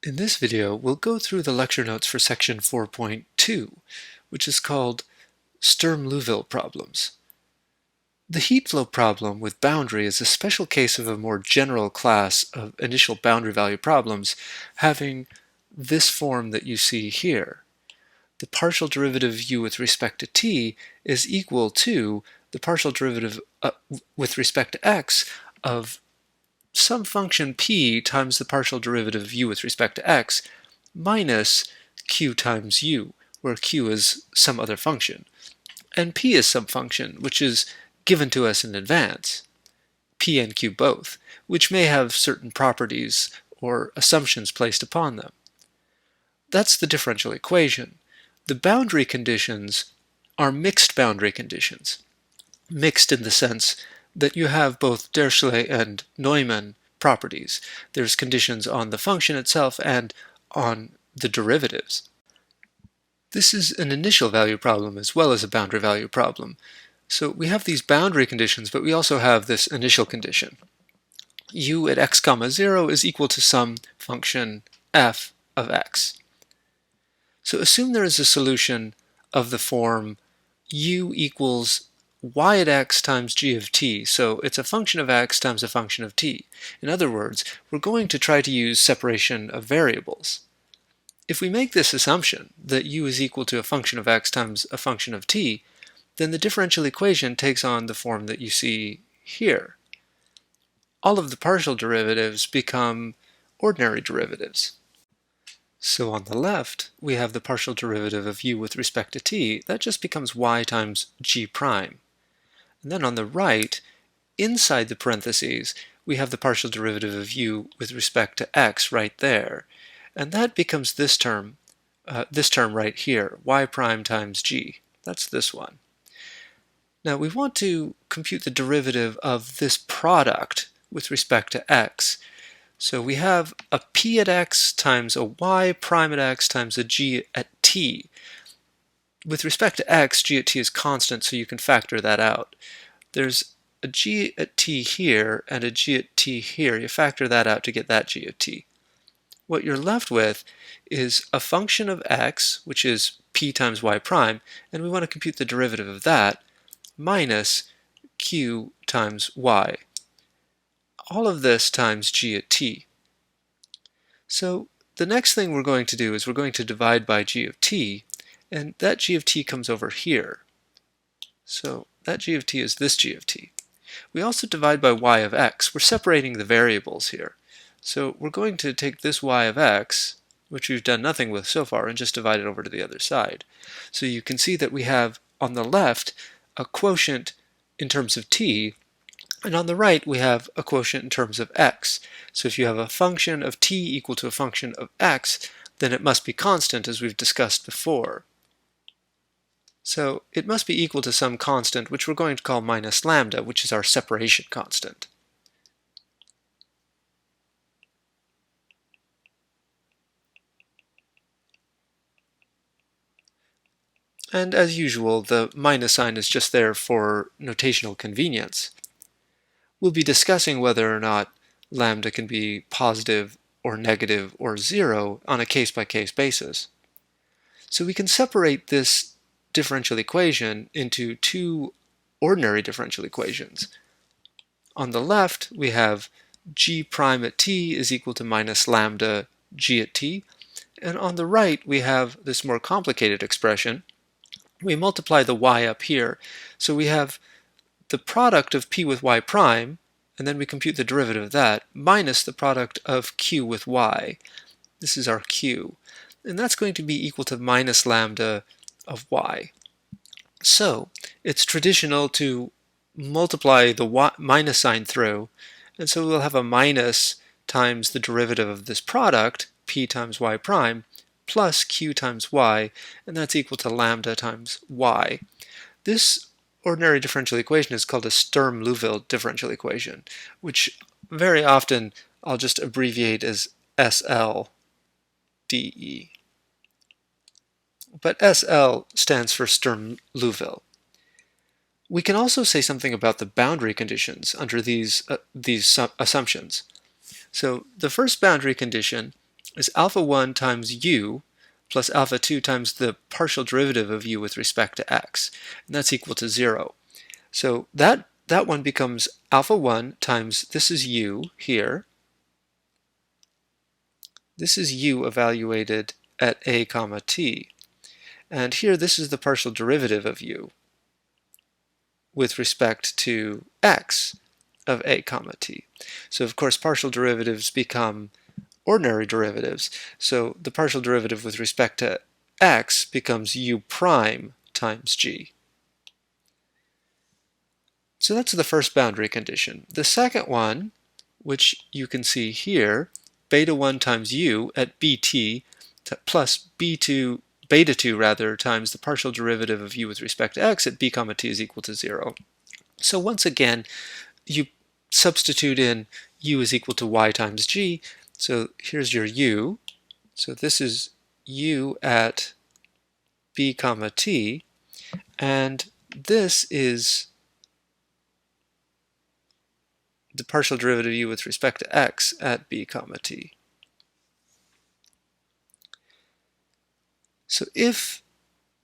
In this video, we'll go through the lecture notes for section 4.2, which is called Sturm-Liouville Problems. The heat flow problem with boundary is a special case of a more general class of initial boundary value problems having this form that you see here. The partial derivative of u with respect to t is equal to the partial derivative with respect to x of some function p times the partial derivative of u with respect to x minus q times u, where q is some other function, and p is some function which is given to us in advance, p and q both, which may have certain properties or assumptions placed upon them. That's the differential equation. The boundary conditions are mixed boundary conditions. Mixed in the sense that you have both Dirichlet and Neumann properties. There's conditions on the function itself and on the derivatives. This is an initial value problem as well as a boundary value problem. So we have these boundary conditions, but we also have this initial condition. U at x comma 0 is equal to some function f of x. So assume there is a solution of the form u equals y at x times g of t, so it's a function of x times a function of t. In other words, we're going to try to use separation of variables. If we make this assumption, that u is equal to a function of x times a function of t, then the differential equation takes on the form that you see here. All of the partial derivatives become ordinary derivatives. So on the left, we have the partial derivative of u with respect to t. That just becomes y times g prime. And then on the right, inside the parentheses, we have the partial derivative of u with respect to x right there. And that becomes this term right here, y prime times g. That's this one. Now we want to compute the derivative of this product with respect to x. So we have a p at x times a y prime at x times a g at t. With respect to x, g at t is constant, so you can factor that out. There's a g at t here and a g at t here. You factor that out to get that g at t. What you're left with is a function of x, which is p times y prime, and we want to compute the derivative of that, minus q times y. All of this times g at t. So the next thing we're going to do is we're going to divide by g of t, and that g of t comes over here. So that g of t is this g of t. We also divide by y of x. We're separating the variables here. So we're going to take this y of x, which we've done nothing with so far, and just divide it over to the other side. So you can see that we have on the left a quotient in terms of t, and on the right we have a quotient in terms of x. So if you have a function of t equal to a function of x, then it must be constant, as we've discussed before. So it must be equal to some constant, which we're going to call minus lambda, which is our separation constant. And as usual, the minus sign is just there for notational convenience. We'll be discussing whether or not lambda can be positive or negative or 0 on a case-by-case basis. So we can separate this differential equation into two ordinary differential equations. On the left, we have g prime at t is equal to minus lambda g at t, and on the right we have this more complicated expression. We multiply the y up here, so we have the product of p with y prime, and then we compute the derivative of that, minus the product of q with y. This is our q, and that's going to be equal to minus lambda of y. So it's traditional to multiply the minus sign through, and so we'll have a minus times the derivative of this product, p times y prime, plus q times y, and that's equal to lambda times y. This ordinary differential equation is called a Sturm-Liouville differential equation, which very often I'll just abbreviate as SLDE. But SL stands for Sturm-Liouville. We can also say something about the boundary conditions under these assumptions. So the first boundary condition is alpha 1 times u plus alpha 2 times the partial derivative of u with respect to x, and that's equal to 0. So that one becomes alpha 1 times, this is u here, this is u evaluated at a comma t, and here this is the partial derivative of u with respect to x of a comma t. So of course partial derivatives become ordinary derivatives, so the partial derivative with respect to x becomes u prime times g. So that's the first boundary condition. The second one, which you can see here, beta 1 times u at bt plus b2 beta 2 rather times the partial derivative of u with respect to x at b comma t is equal to 0. So once again, you substitute in u is equal to y times g. So here's your u. So this is u at b comma t, and this is the partial derivative of u with respect to x at b comma t. So if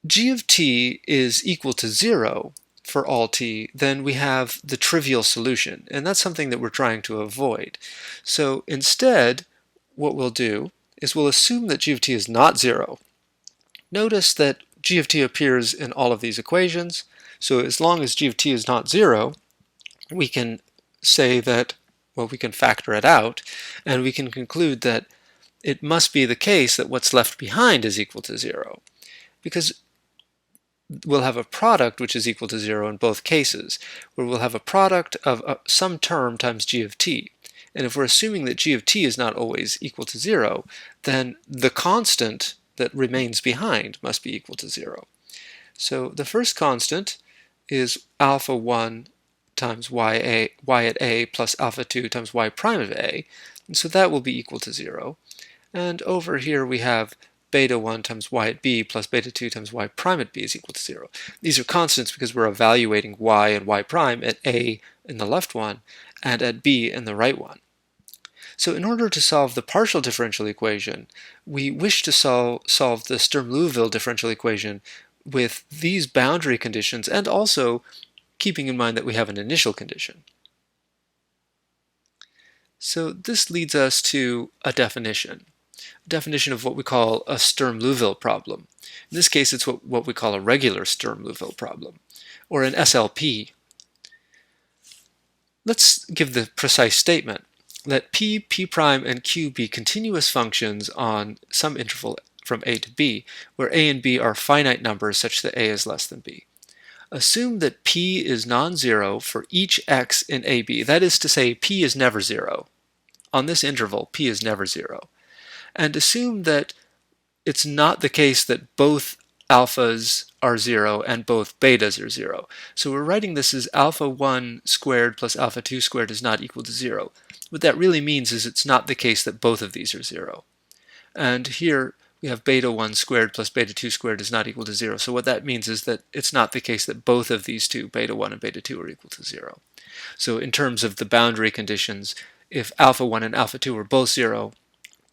g of t is equal to 0 for all t, then we have the trivial solution, and that's something that we're trying to avoid. So instead, what we'll do is we'll assume that g of t is not 0. Notice that g of t appears in all of these equations, so as long as g of t is not 0, we can say that, well, we can factor it out, and we can conclude that it must be the case that what's left behind is equal to 0, because we'll have a product which is equal to 0 in both cases, where we'll have a product of some term times g of t. And if we're assuming that g of t is not always equal to 0, then the constant that remains behind must be equal to 0. So the first constant is alpha 1 times y at a plus alpha 2 times y prime of a, and so that will be equal to 0. And over here we have beta 1 times y at b plus beta 2 times y prime at b is equal to 0. These are constants because we're evaluating y and y prime at a in the left one and at b in the right one. So in order to solve the partial differential equation, we wish to solve the Sturm-Liouville differential equation with these boundary conditions, and also keeping in mind that we have an initial condition. So this leads us to a definition of what we call a Sturm-Liouville problem. In this case, it's what we call a regular Sturm-Liouville problem, or an SLP. Let's give the precise statement. Let p, p prime, and q be continuous functions on some interval from a to b, where a and b are finite numbers such that a is less than b. Assume that p is non-zero for each x in ab. That is to say, p is never 0. On this interval, p is never 0. And assume that it's not the case that both alphas are 0 and both betas are 0. So we're writing this as alpha 1 squared plus alpha 2 squared is not equal to 0. What that really means is it's not the case that both of these are 0. And here we have beta 1 squared plus beta 2 squared is not equal to 0. So what that means is that it's not the case that both of these two, beta 1 and beta 2, are equal to 0. So in terms of the boundary conditions, if alpha 1 and alpha 2 were both 0,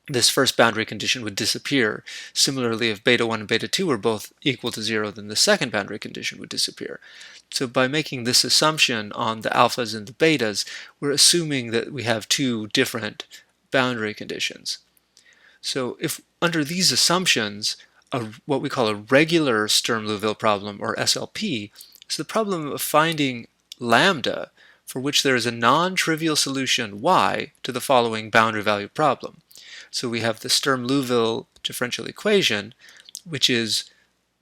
this first boundary condition would disappear. Similarly, if beta 1 and beta 2 were both equal to 0, then the second boundary condition would disappear. So by making this assumption on the alphas and the betas, we're assuming that we have two different boundary conditions. So if under these assumptions, what we call a regular Sturm-Liouville problem, or SLP, is the problem of finding lambda for which there is a non-trivial solution y to the following boundary value problem. So we have the Sturm-Liouville differential equation, which is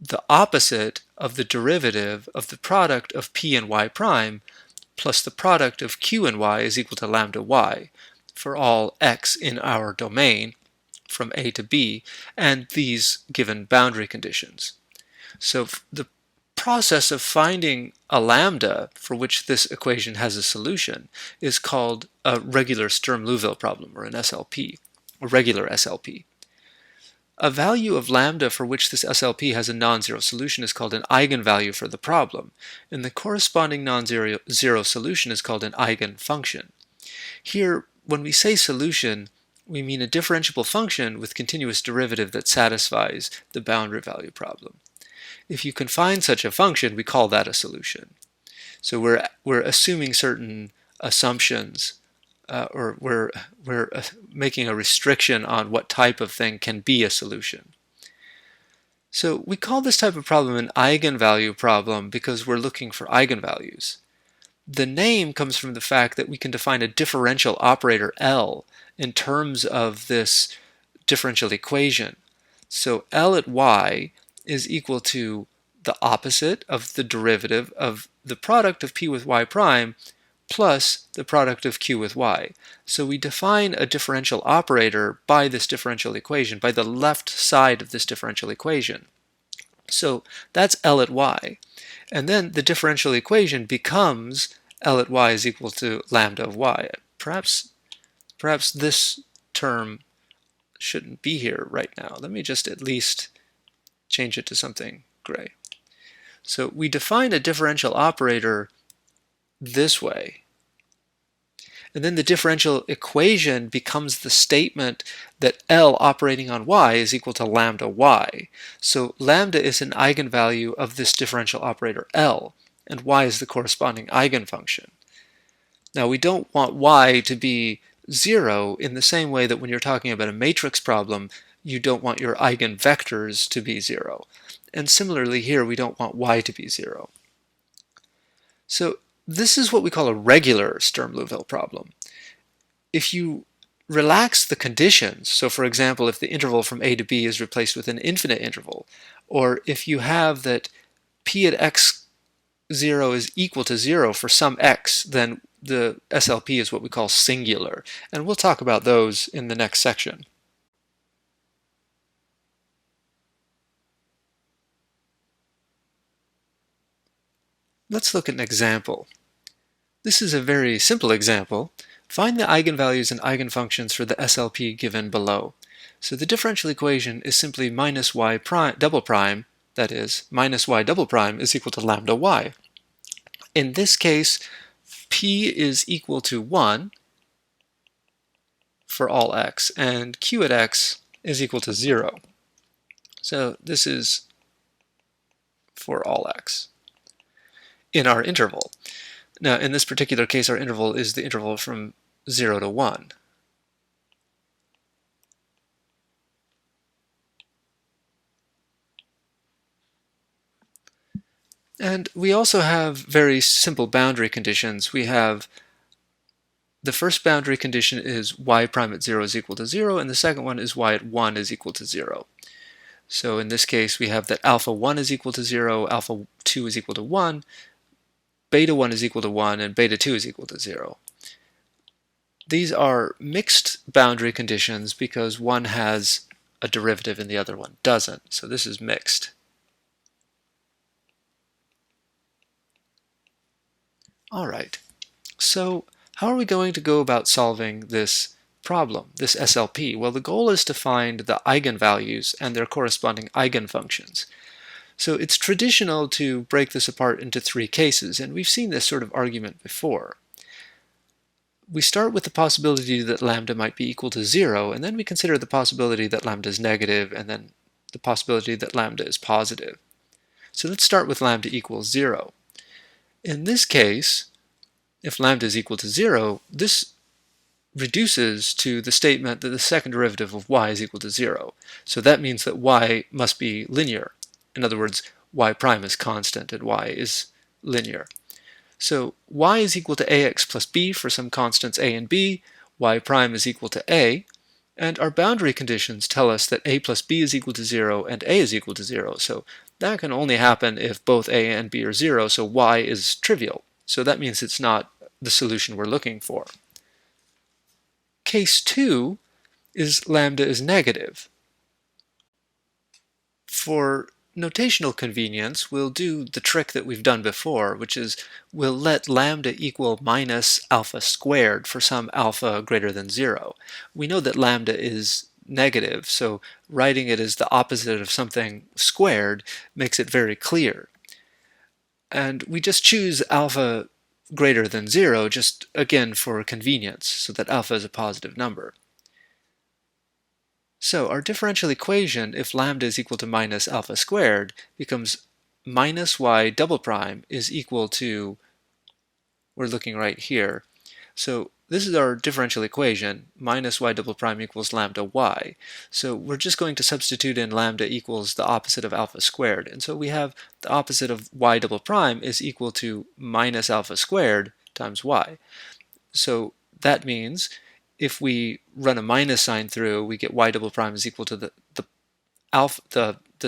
the opposite of the derivative of the product of p and y prime plus the product of q and y is equal to lambda y for all x in our domain from a to b, and these given boundary conditions. So the process of finding a lambda for which this equation has a solution is called a regular Sturm-Liouville problem, or an SLP, a regular SLP. A value of lambda for which this SLP has a non-zero solution is called an eigenvalue for the problem, and the corresponding non-zero solution is called an eigenfunction. Here, when we say solution, we mean a differentiable function with continuous derivative that satisfies the boundary value problem. If you can find such a function, we call that a solution. So we're assuming certain assumptions, or we're making a restriction on what type of thing can be a solution. So we call this type of problem an eigenvalue problem because we're looking for eigenvalues. The name comes from the fact that we can define a differential operator L in terms of this differential equation. So L at y is equal to the opposite of the derivative of the product of p with y prime plus the product of q with y. So we define a differential operator by this differential equation, by the left side of this differential equation. So that's L at y. And then the differential equation becomes L at y is equal to lambda of y. Perhaps this term shouldn't be here right now. Let me just at least change it to something gray. So we define a differential operator this way. And then the differential equation becomes the statement that L operating on y is equal to lambda y. So lambda is an eigenvalue of this differential operator L, and y is the corresponding eigenfunction. Now we don't want y to be 0 in the same way that when you're talking about a matrix problem, you don't want your eigenvectors to be 0. And similarly here, we don't want y to be 0. So this is what we call a regular Sturm-Liouville problem. If you relax the conditions, so for example, if the interval from a to b is replaced with an infinite interval, or if you have that p at x0 is equal to 0 for some x, then the SLP is what we call singular. And we'll talk about those in the next section. Let's look at an example. This is a very simple example. Find the eigenvalues and eigenfunctions for the SLP given below. So the differential equation is simply minus y prime, double prime, that is, minus y double prime is equal to lambda y. In this case, p is equal to 1 for all x, and q at x is equal to 0. So this is for all x in our interval. Now, in this particular case, our interval is the interval from 0 to 1. And we also have very simple boundary conditions. We have the first boundary condition is y prime at 0 is equal to 0, and the second one is y at 1 is equal to 0. So in this case, we have that alpha 1 is equal to 0, alpha 2 is equal to 1, beta 1 is equal to 1, and beta 2 is equal to 0. These are mixed boundary conditions because one has a derivative and the other one doesn't. So this is mixed. All right. So how are we going to go about solving this problem, this SLP? Well, the goal is to find the eigenvalues and their corresponding eigenfunctions. So it's traditional to break this apart into 3 cases, and we've seen this sort of argument before. We start with the possibility that lambda might be equal to 0, and then we consider the possibility that lambda is negative, and then the possibility that lambda is positive. So let's start with lambda equals 0. In this case, if lambda is equal to 0, this reduces to the statement that the second derivative of y is equal to 0. So that means that y must be linear. In other words, y prime is constant and y is linear. So y is equal to ax plus b for some constants a and b, y prime is equal to a, and our boundary conditions tell us that a plus b is equal to 0 and a is equal to 0. So that can only happen if both a and b are 0, so y is trivial. So that means it's not the solution we're looking for. Case 2 is lambda is negative. For notational convenience, we'll do the trick that we've done before, which is we'll let lambda equal minus alpha squared for some alpha greater than 0. We know that lambda is negative, so writing it as the opposite of something squared makes it very clear. And we just choose alpha greater than 0 just again for convenience, so that alpha is a positive number. So our differential equation, if lambda is equal to minus alpha squared, becomes minus y double prime is equal to, we're looking right here. So this is our differential equation, minus y double prime equals lambda y. So we're just going to substitute in lambda equals the opposite of alpha squared. And so we have the opposite of y double prime is equal to minus alpha squared times y. So that means if we run a minus sign through, we get y double prime is equal to the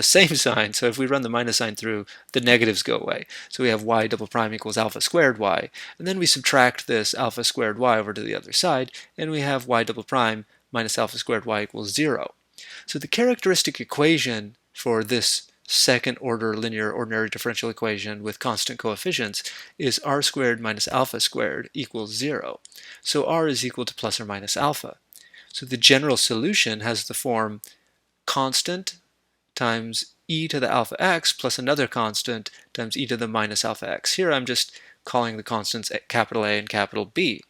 same sign. So if we run the minus sign through, the negatives go away. So we have y double prime equals alpha squared y. And then we subtract this alpha squared y over to the other side, and we have y double prime minus alpha squared y equals 0. So the characteristic equation for this second order linear ordinary differential equation with constant coefficients is r squared minus alpha squared equals 0. So r is equal to plus or minus alpha. So the general solution has the form constant times e to the alpha x plus another constant times e to the minus alpha x. Here I'm just calling the constants capital A and capital B.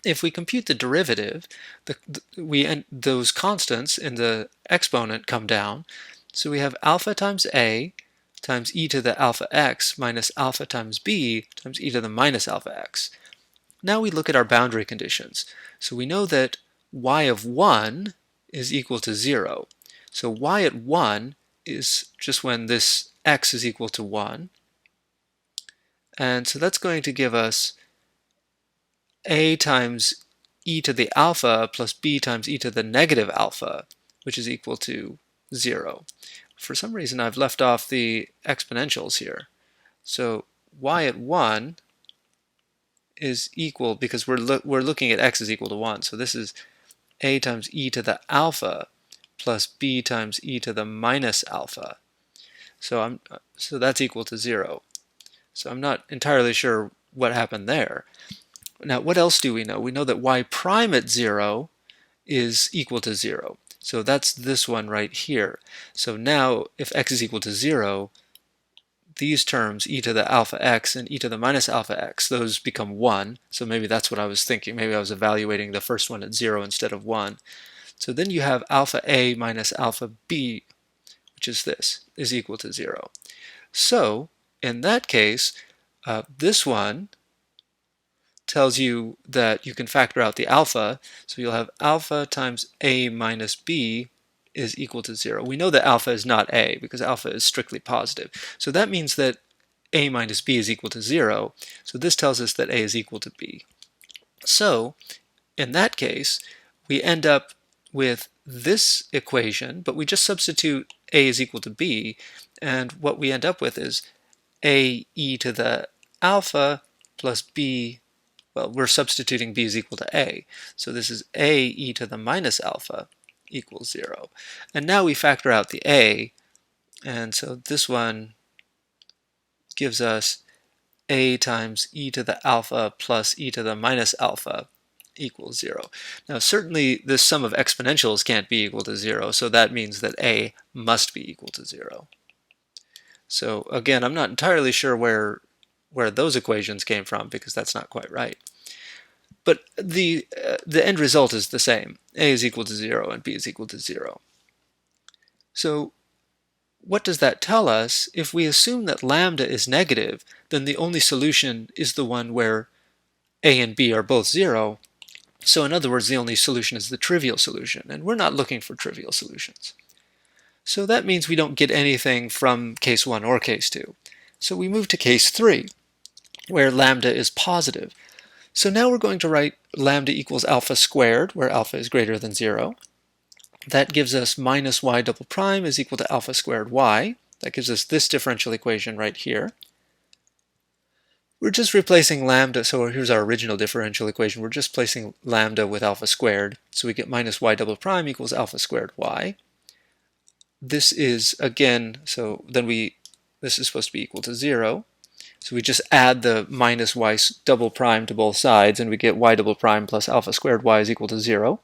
If we compute the derivative, those constants in the exponent come down. So we have alpha times A times e to the alpha x minus alpha times b times e to the minus alpha x. Now we look at our boundary conditions. So we know that y of 1 is equal to 0. So y at 1 is just when this x is equal to 1. And so that's going to give us a times e to the alpha plus b times e to the negative alpha, which is equal to 0. For some reason I've left off the exponentials here. So y at 1 is equal, because we're looking at x is equal to 1. So this is a times e to the alpha plus b times e to the minus alpha. So that's equal to 0. So I'm not entirely sure what happened there. Now what else do we know? We know that y prime at 0 is equal to 0. So that's this one right here. So now if x is equal to 0, these terms, e to the alpha x and e to the minus alpha x, those become 1. So maybe that's what I was thinking. Maybe I was evaluating the first one at 0 instead of 1. So then you have alpha a minus alpha b, which is this, is equal to 0. So in that case, this one tells you that you can factor out the alpha. So you'll have alpha times a minus b is equal to 0. We know that alpha is not a because alpha is strictly positive. So that means that a minus b is equal to 0. So this tells us that a is equal to b. So in that case, we end up with this equation, but we just substitute a is equal to b, and what we end up with is a e to the alpha plus b, well, we're substituting b is equal to a. So this is a e to the minus alpha equals 0. And now we factor out the a, and so this one gives us a times e to the alpha plus e to the minus alpha equals 0. Now certainly this sum of exponentials can't be equal to 0, so that means that a must be equal to 0. So again, I'm not entirely sure where those equations came from, because that's not quite right. But the end result is the same. A is equal to 0 and b is equal to 0. So what does that tell us? If we assume that lambda is negative, then the only solution is the one where a and b are both 0. So in other words, the only solution is the trivial solution, and we're not looking for trivial solutions. So that means we don't get anything from case 1 or case 2. So we move to case 3, where lambda is positive. So now we're going to write lambda equals alpha squared, where alpha is greater than 0. That gives us minus y double prime is equal to alpha squared y. That gives us this differential equation right here. We're just replacing lambda, so here's our original differential equation. We're just placing lambda with alpha squared. So we get minus y double prime equals alpha squared y. This is, again, so then this is supposed to be equal to 0. So we just add the minus y double prime to both sides, and we get y double prime plus alpha squared y is equal to 0.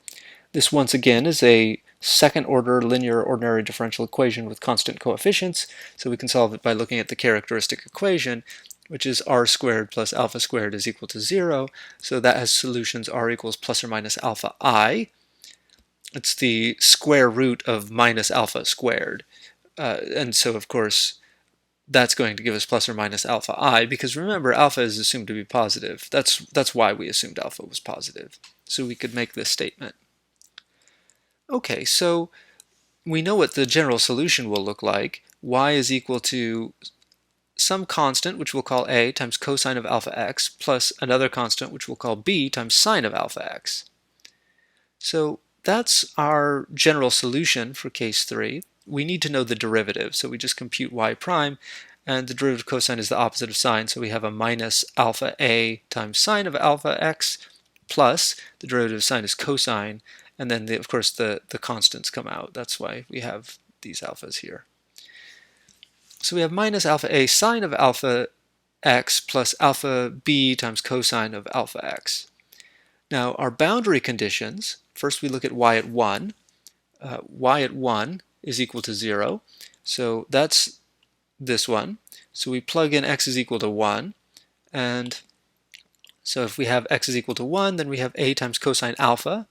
This, once again, is a second order linear ordinary differential equation with constant coefficients, so we can solve it by looking at the characteristic equation, which is r squared plus alpha squared is equal to 0. So that has solutions r equals plus or minus alpha I. It's the square root of minus alpha squared. And so, of course, that's going to give us plus or minus alpha I, because remember, alpha is assumed to be positive. That's why we assumed alpha was positive. So we could make this statement. Okay, so we know what the general solution will look like. Y is equal to some constant, which we'll call a, times cosine of alpha x, plus another constant, which we'll call b, times sine of alpha x. So that's our general solution for case 3. We need to know the derivative, so we just compute y prime, and the derivative of cosine is the opposite of sine, so we have a minus alpha a times sine of alpha x, plus the derivative of sine is cosine, and then of course the constants come out. That's why we have these alphas here. So we have minus alpha a sine of alpha x plus alpha b times cosine of alpha x. Now our boundary conditions, first we look at y at 1. Y at 1 is equal to 0, so that's this one. So we plug in x is equal to 1, and so if we have x is equal to 1, then we have a times cosine alpha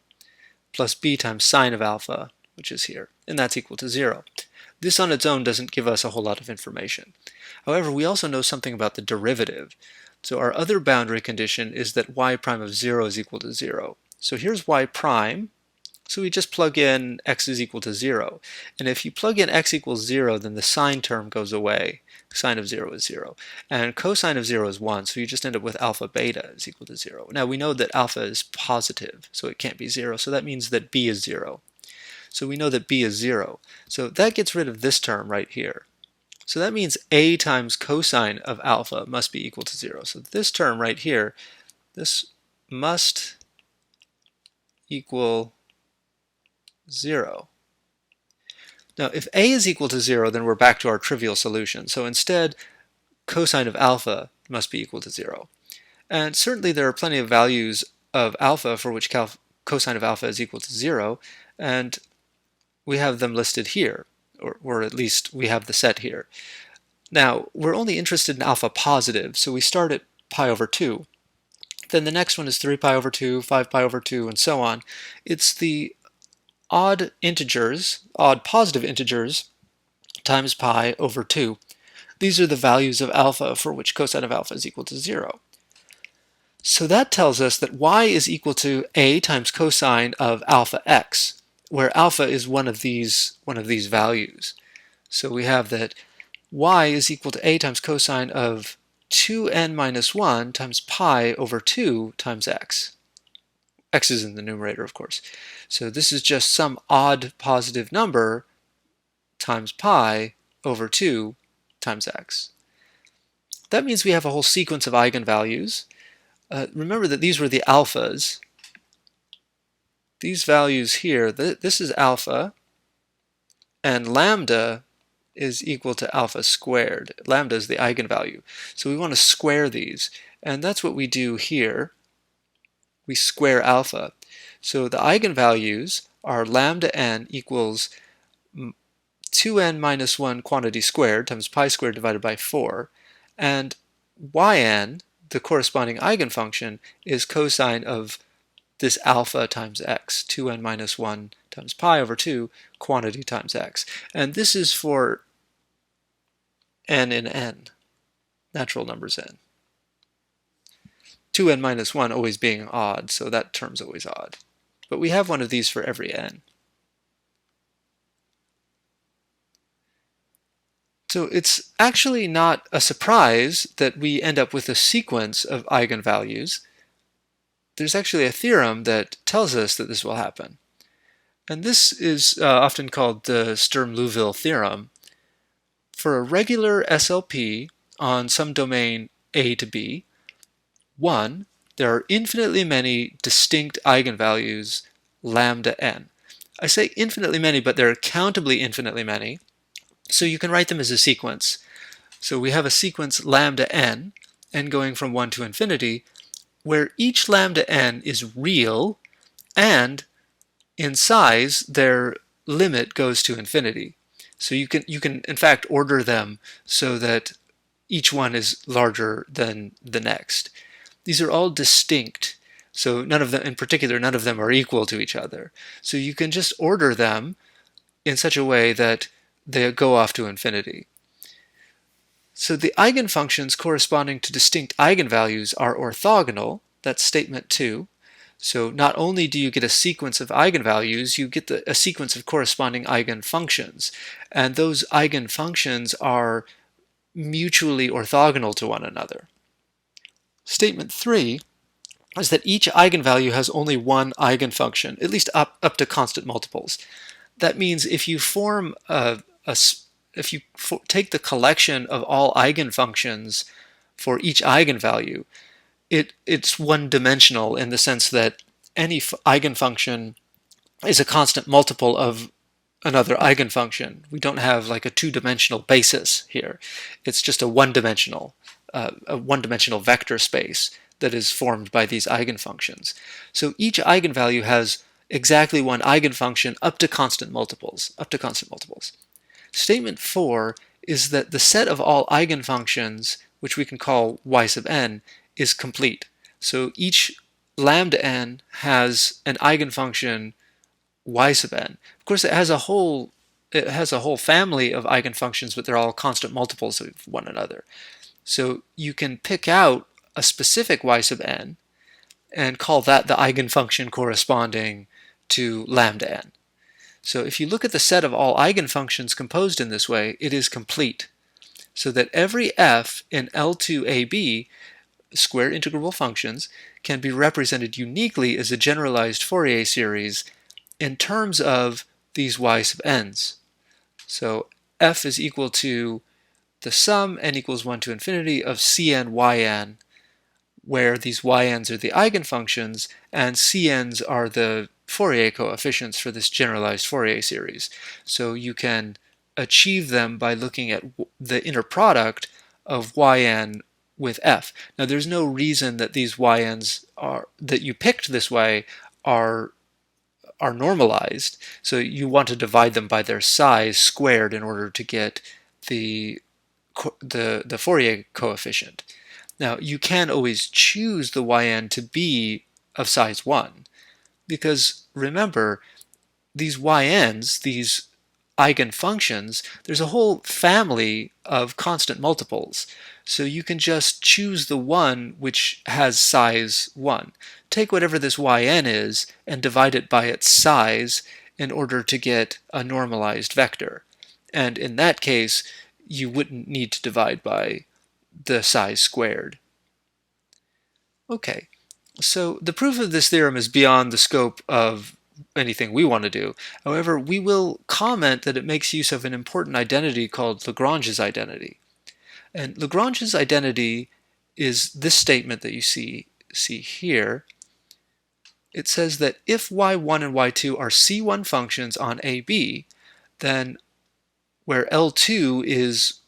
plus b times sine of alpha, which is here, and that's equal to 0. This on its own doesn't give us a whole lot of information. However, we also know something about the derivative. So our other boundary condition is that y prime of 0 is equal to 0. So here's y prime. So we just plug in x is equal to 0. And if you plug in x equals 0, then the sine term goes away. Sine of 0 is 0. And cosine of 0 is 1, so you just end up with alpha beta is equal to 0. Now we know that alpha is positive, so it can't be 0. So that means that b is 0. So we know that b is 0. So that gets rid of this term right here. So that means a times cosine of alpha must be equal to 0. So this term right here, this must equal 0. Now if a is equal to 0, then we're back to our trivial solution. So instead, cosine of alpha must be equal to 0. And certainly there are plenty of values of alpha for which cosine of alpha is equal to 0, and we have them listed here, or at least we have the set here. Now, we're only interested in alpha positive, so we start at pi over 2. Then the next one is 3 pi over 2, 5 pi over 2, and so on. It's the odd integers, odd positive integers, times pi over 2. These are the values of alpha for which cosine of alpha is equal to 0. So that tells us that y is equal to a times cosine of alpha x, where alpha is one of these values. So we have that y is equal to a times cosine of 2n minus 1 times pi over 2 times x. X is in the numerator, of course. So this is just some odd positive number times pi over 2 times x. That means we have a whole sequence of eigenvalues. Remember that these were the alphas. These values here, this is alpha, and lambda is equal to alpha squared. Lambda is the eigenvalue. So we want to square these, and that's what we do here. We square alpha. So the eigenvalues are lambda n equals 2n minus 1 quantity squared times pi squared divided by 4, and yn, the corresponding eigenfunction, is cosine of this alpha times x, 2n minus 1 times pi over 2 quantity times x. And this is for n in n, natural numbers n. 2n minus 1 always being odd, so that term's always odd. But we have one of these for every n. So it's actually not a surprise that we end up with a sequence of eigenvalues. There's actually a theorem that tells us that this will happen. And this is often called the Sturm-Liouville theorem. For a regular SLP on some domain A to B, 1, there are infinitely many distinct eigenvalues lambda n. I say infinitely many, but they're countably infinitely many, so you can write them as a sequence. So we have a sequence lambda n going from 1 to infinity, where each lambda n is real, and in size their limit goes to infinity. So you can in fact order them so that each one is larger than the next. These are all distinct. So none of them, in particular, none of them are equal to each other. So you can just order them in such a way that they go off to infinity. So the eigenfunctions corresponding to distinct eigenvalues are orthogonal. That's statement 2. So not only do you get a sequence of eigenvalues, you get a sequence of corresponding eigenfunctions. And those eigenfunctions are mutually orthogonal to one another. Statement 3 is that each eigenvalue has only one eigenfunction, at least up to constant multiples. That means if you form take the collection of all eigenfunctions for each eigenvalue, it's one-dimensional in the sense that any eigenfunction is a constant multiple of another eigenfunction. We don't have like a two-dimensional basis here. It's just a one-dimensional vector space that is formed by these eigenfunctions. So each eigenvalue has exactly one eigenfunction up to constant multiples. Statement 4 is that the set of all eigenfunctions, which we can call y sub n, is complete. So each lambda n has an eigenfunction y sub n. Of course, it has a whole family of eigenfunctions, but they're all constant multiples of one another. So you can pick out a specific y sub n and call that the eigenfunction corresponding to lambda n. So if you look at the set of all eigenfunctions composed in this way, it is complete. So that every f in L2AB, square integrable functions, can be represented uniquely as a generalized Fourier series in terms of these y sub n's. So f is equal to the sum n equals 1 to infinity of cn yn, where theseyn's are the eigenfunctions and cn's are the Fourier coefficients for this generalized Fourier series. So you can achieve them by looking at the inner product of yn with f. Now there's no reason that theseyn's that you picked this way are normalized, so you want to divide them by their size squared in order to get the Fourier coefficient. Now you can always choose the yn to be of size 1, because remember, theseyn's, these eigenfunctions, there's a whole family of constant multiples. So you can just choose the one which has size 1. Take whatever this yn is and divide it by its size in order to get a normalized vector. And in that case, you wouldn't need to divide by the size squared. Okay, so the proof of this theorem is beyond the scope of anything we want to do. However, we will comment that it makes use of an important identity called Lagrange's identity. And Lagrange's identity is this statement that you see here. It says that if y1 and y2 are C1 functions on AB, then where L2 is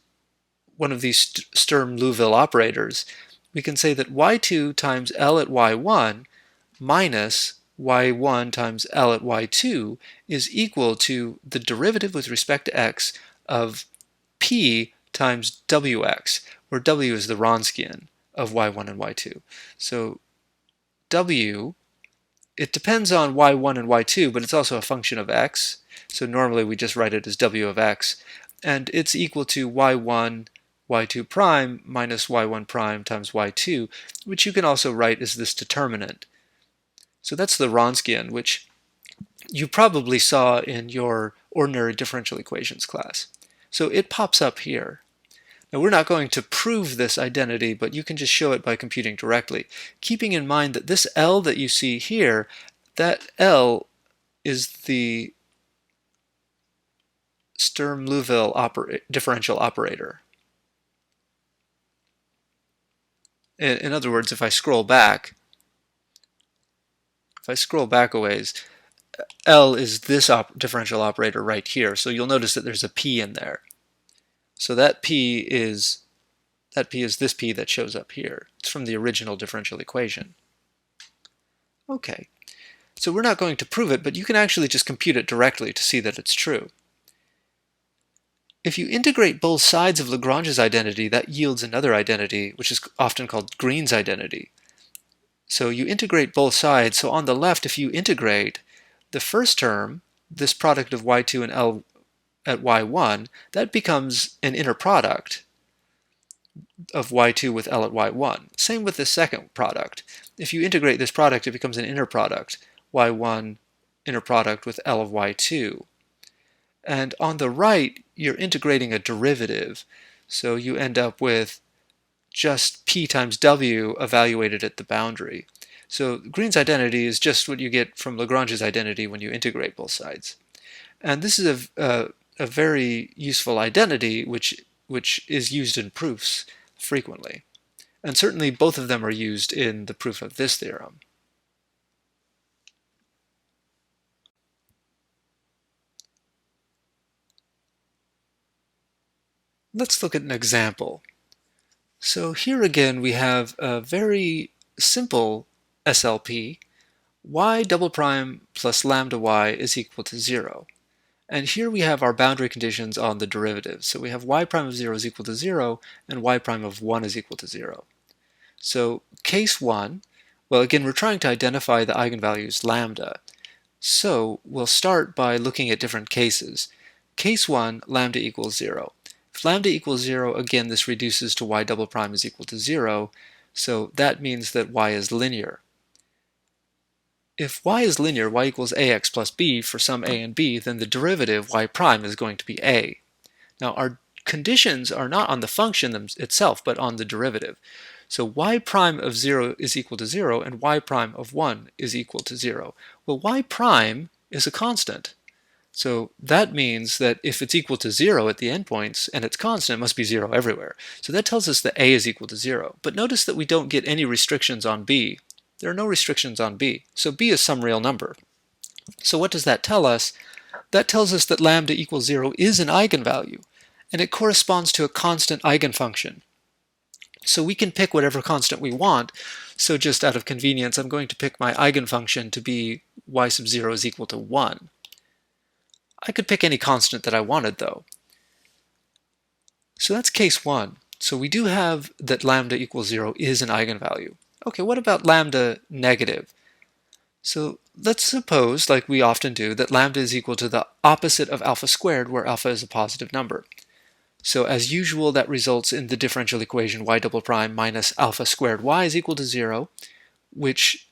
one of these Sturm-Liouville operators, we can say that y2 times L at y1 minus y1 times L at y2 is equal to the derivative with respect to x of p times wx, where w is the Wronskian of y1 and y2. So w, it depends on y1 and y2, but it's also a function of x. So normally we just write it as w of x. And it's equal to y1, y2 prime minus y1 prime times y2, which you can also write as this determinant. So that's the Wronskian, which you probably saw in your ordinary differential equations class. So it pops up here. Now we're not going to prove this identity, but you can just show it by computing directly, keeping in mind that this L that you see here, that L is the Sturm-Liouville differential operator. In other words, if I scroll back a ways, L is this differential operator right here. So you'll notice that there's a P in there. So that P is this P that shows up here. It's from the original differential equation. Okay, so we're not going to prove it, but you can actually just compute it directly to see that it's true. If you integrate both sides of Lagrange's identity, that yields another identity, which is often called Green's identity. So you integrate both sides. So on the left, if you integrate the first term, this product of y2 and L at y1, that becomes an inner product of y2 with L at y1. Same with the second product. If you integrate this product, it becomes an inner product, y1 inner product with L of y2. And on the right, you're integrating a derivative. So you end up with just p times w evaluated at the boundary. So Green's identity is just what you get from Lagrange's identity when you integrate both sides. And this is a very useful identity which is used in proofs frequently. And certainly both of them are used in the proof of this theorem. Let's look at an example. So here again we have a very simple SLP, y double prime plus lambda y is equal to 0. And here we have our boundary conditions on the derivative. So we have y prime of 0 is equal to 0 and y prime of 1 is equal to 0. So case 1, well again we're trying to identify the eigenvalues lambda. So we'll start by looking at different cases. Case 1, lambda equals 0. If lambda equals 0, again this reduces to y double prime is equal to 0, so that means that y is linear. If y is linear, y equals ax plus b for some a and b, then the derivative y prime is going to be a. Now our conditions are not on the function itself, but on the derivative. So y prime of 0 is equal to 0 and y prime of 1 is equal to 0. Well, y prime is a constant. So that means that if it's equal to 0 at the endpoints and it's constant, it must be 0 everywhere. So that tells us that a is equal to 0. But notice that we don't get any restrictions on b. There are no restrictions on b. So b is some real number. So what does that tell us? That tells us that lambda equals 0 is an eigenvalue, and it corresponds to a constant eigenfunction. So we can pick whatever constant we want. So just out of convenience, I'm going to pick my eigenfunction to be y sub 0 is equal to 1. I could pick any constant that I wanted, though. So that's case 1. So we do have that lambda equals 0 is an eigenvalue. Okay, what about lambda negative? So let's suppose, like we often do, that lambda is equal to the opposite of alpha squared, where alpha is a positive number. So as usual, that results in the differential equation y double prime minus alpha squared y is equal to 0, which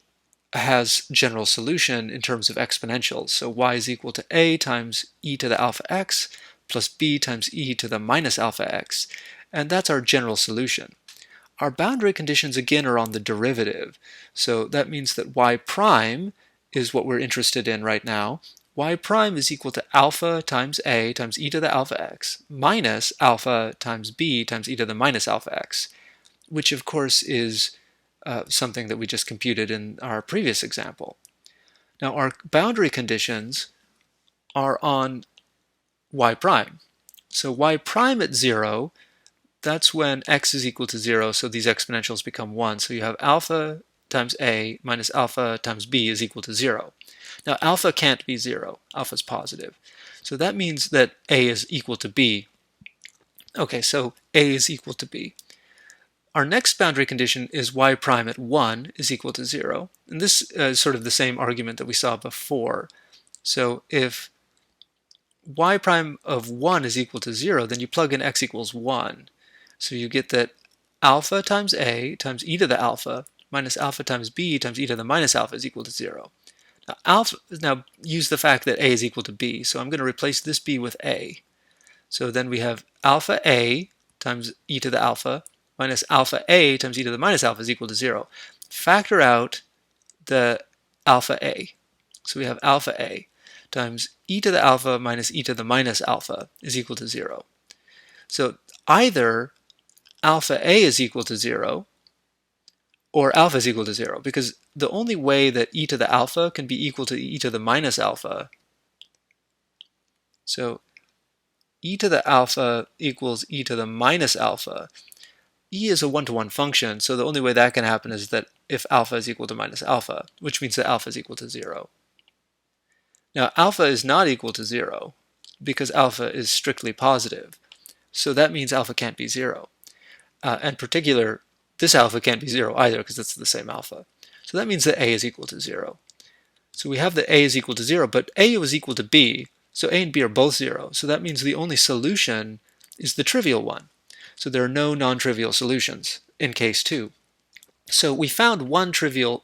has general solution in terms of exponentials. So y is equal to a times e to the alpha x plus b times e to the minus alpha x. And that's our general solution. Our boundary conditions again are on the derivative. So that means that y prime is what we're interested in right now. Y prime is equal to alpha times a times e to the alpha x minus alpha times b times e to the minus alpha x, which of course is something that we just computed in our previous example. Now our boundary conditions are on y prime. So y prime at 0, that's when x is equal to 0, so these exponentials become 1. So you have alpha times a minus alpha times b is equal to 0. Now alpha can't be 0, alpha is positive. So that means that a is equal to b. Okay, so a is equal to b. Our next boundary condition is y prime at 1 is equal to 0. And this is sort of the same argument that we saw before. So if y prime of 1 is equal to 0, then you plug in x equals 1. So you get that alpha times a times e to the alpha minus alpha times b times e to the minus alpha is equal to 0. Now use the fact that a is equal to b. So I'm going to replace this b with a. So then we have alpha a times e to the alpha minus alpha a times e to the minus alpha is equal to 0. Factor out the alpha a. So we have alpha a times e to the alpha minus e to the minus alpha is equal to 0. So either alpha a is equal to 0 or alpha is equal to 0, because the only way that e to the alpha can be equal to e to the minus alpha, so e to the alpha equals e to the minus alpha, e is a one-to-one function, so the only way that can happen is that if alpha is equal to minus alpha, which means that alpha is equal to 0. Now alpha is not equal to 0 because alpha is strictly positive, so that means alpha can't be 0. In particular, this alpha can't be 0 either because it's the same alpha. So that means that a is equal to 0. So we have that a is equal to 0, but a was equal to b, so a and b are both 0. So that means the only solution is the trivial one. So there are no non-trivial solutions in case 2. So we found one non-trivial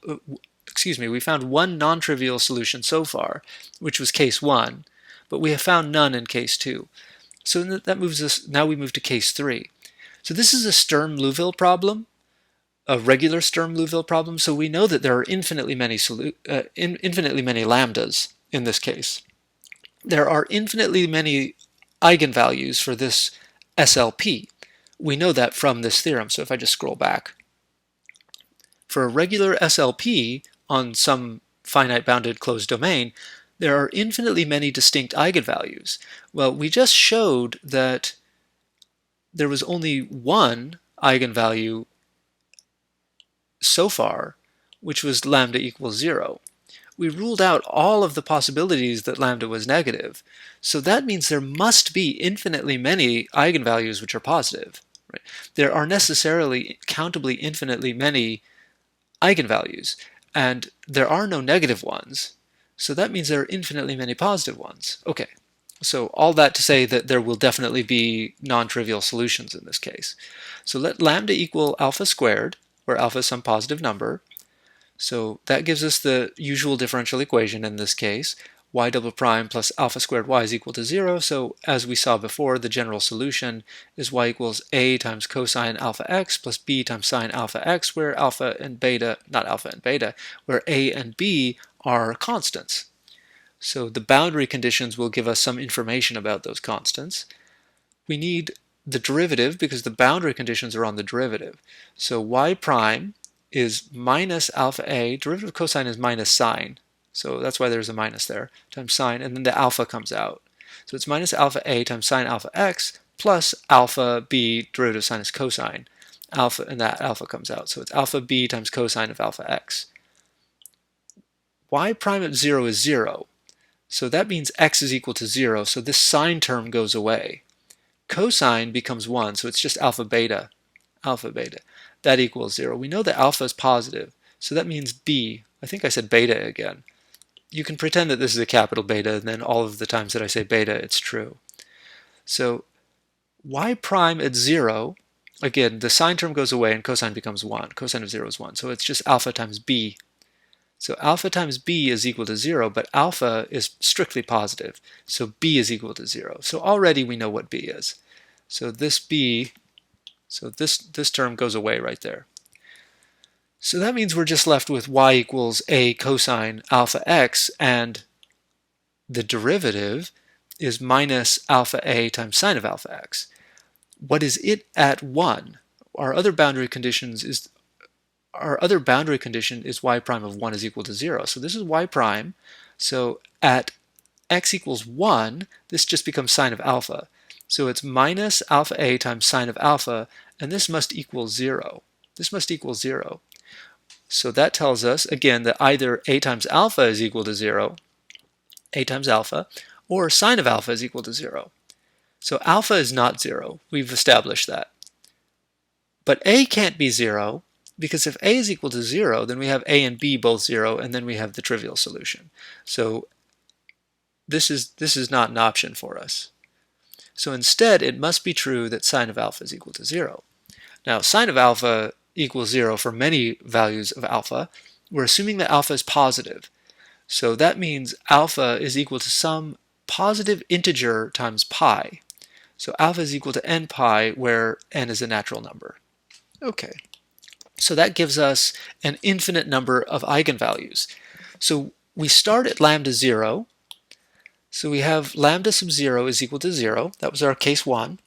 solution so far, which was case 1, but we have found none in case 2. So that moves us, now we move to case 3. So this is a Sturm-Liouville problem, a regular Sturm-Liouville problem, so we know that there are infinitely many lambdas in this case. There are infinitely many eigenvalues for this SLP. We know that from this theorem, so if I just scroll back. For a regular SLP on some finite bounded closed domain, there are infinitely many distinct eigenvalues. Well, we just showed that there was only one eigenvalue so far, which was lambda equals 0. We ruled out all of the possibilities that lambda was negative. So that means there must be infinitely many eigenvalues which are positive. Right? There are necessarily countably infinitely many eigenvalues, and there are no negative ones. So that means there are infinitely many positive ones. Okay, so all that to say that there will definitely be non-trivial solutions in this case. So let lambda equal alpha squared, where alpha is some positive number. So that gives us the usual differential equation in this case, y double prime plus alpha squared y is equal to 0. So as we saw before, the general solution is y equals a times cosine alpha x plus b times sine alpha x, where alpha and beta, not alpha and beta, where a and b are constants. So the boundary conditions will give us some information about those constants. We need the derivative because the boundary conditions are on the derivative. So y prime is minus alpha a, derivative of cosine is minus sine, so that's why there's a minus there, times sine, and then the alpha comes out. So it's minus alpha a times sine alpha x plus alpha b, derivative of sine is cosine, alpha, and that alpha comes out. So it's alpha b times cosine of alpha x. Y prime at 0 is 0, so that means x is equal to 0, so this sine term goes away. Cosine becomes 1, so it's just alpha beta. That equals 0. We know that alpha is positive, so that means b. I think I said beta again. You can pretend that this is a capital beta, and then all of the times that I say beta, it's true. So y prime at 0, again, the sine term goes away and cosine becomes 1. Cosine of 0 is 1, so it's just alpha times b. So alpha times b is equal to 0, but alpha is strictly positive, so b is equal to 0. So already we know what b is. So this b, so this term goes away right there. So that means we're just left with y equals a cosine alpha x, and the derivative is minus alpha a times sine of alpha x. What is it at 1? Our other boundary condition is y prime of 1 is equal to 0. So this is y prime. So at x equals 1, this just becomes sine of alpha. So it's minus alpha a times sine of alpha, and this must equal 0. This must equal 0. So that tells us, again, that either a times alpha is equal to 0, a times alpha, or sine of alpha is equal to 0. So alpha is not 0. We've established that. But a can't be 0, because if a is equal to 0, then we have a and b both 0, and then we have the trivial solution. So this is not an option for us. So instead, it must be true that sine of alpha is equal to 0. Now, sine of alpha equals 0 for many values of alpha. We're assuming that alpha is positive. So that means alpha is equal to some positive integer times pi. So alpha is equal to n pi, where n is a natural number. Okay. So that gives us an infinite number of eigenvalues. So we start at lambda 0. So we have lambda sub 0 is equal to 0. That was our case 1.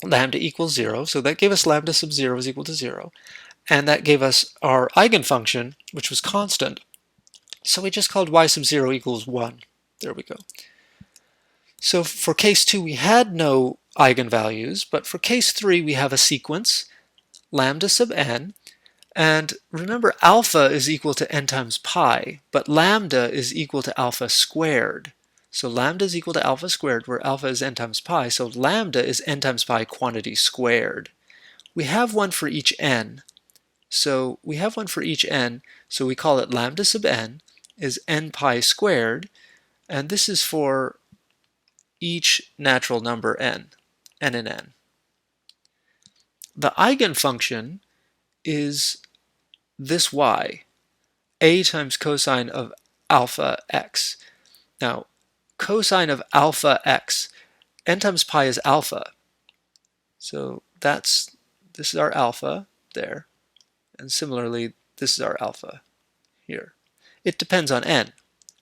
Lambda equals 0. So that gave us lambda sub 0 is equal to 0. And that gave us our eigenfunction, which was constant. So we just called y sub 0 equals 1. There we go. So for case 2, we had no eigenvalues, but for case 3, we have a sequence, lambda sub n. And remember, alpha is equal to n times pi, but lambda is equal to alpha squared. So lambda is equal to alpha squared, where alpha is n times pi, so lambda is n times pi quantity squared. We have one for each n, So we have one for each n, so we call it lambda sub n is n pi squared, and this is for each natural number n and n. The eigenfunction is this y, a times cosine of alpha x. Now, cosine of alpha x, n times pi is alpha. So this is our alpha there, and similarly, this is our alpha here. It depends on n.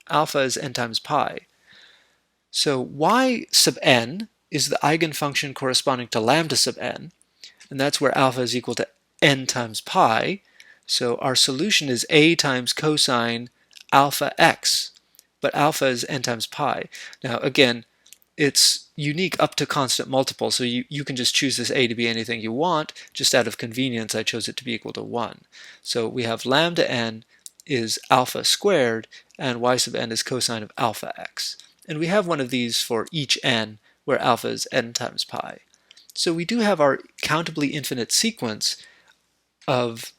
Alpha is n times pi. So y sub n is the eigenfunction corresponding to lambda sub n, and that's where alpha is equal to n times pi. So our solution is a times cosine alpha x, but alpha is n times pi. Now again, it's unique up to constant multiple, so you can just choose this a to be anything you want. Just out of convenience, I chose it to be equal to 1. So we have lambda n is alpha squared, and y sub n is cosine of alpha x. And we have one of these for each n, where alpha is n times pi. So we do have our countably infinite sequence of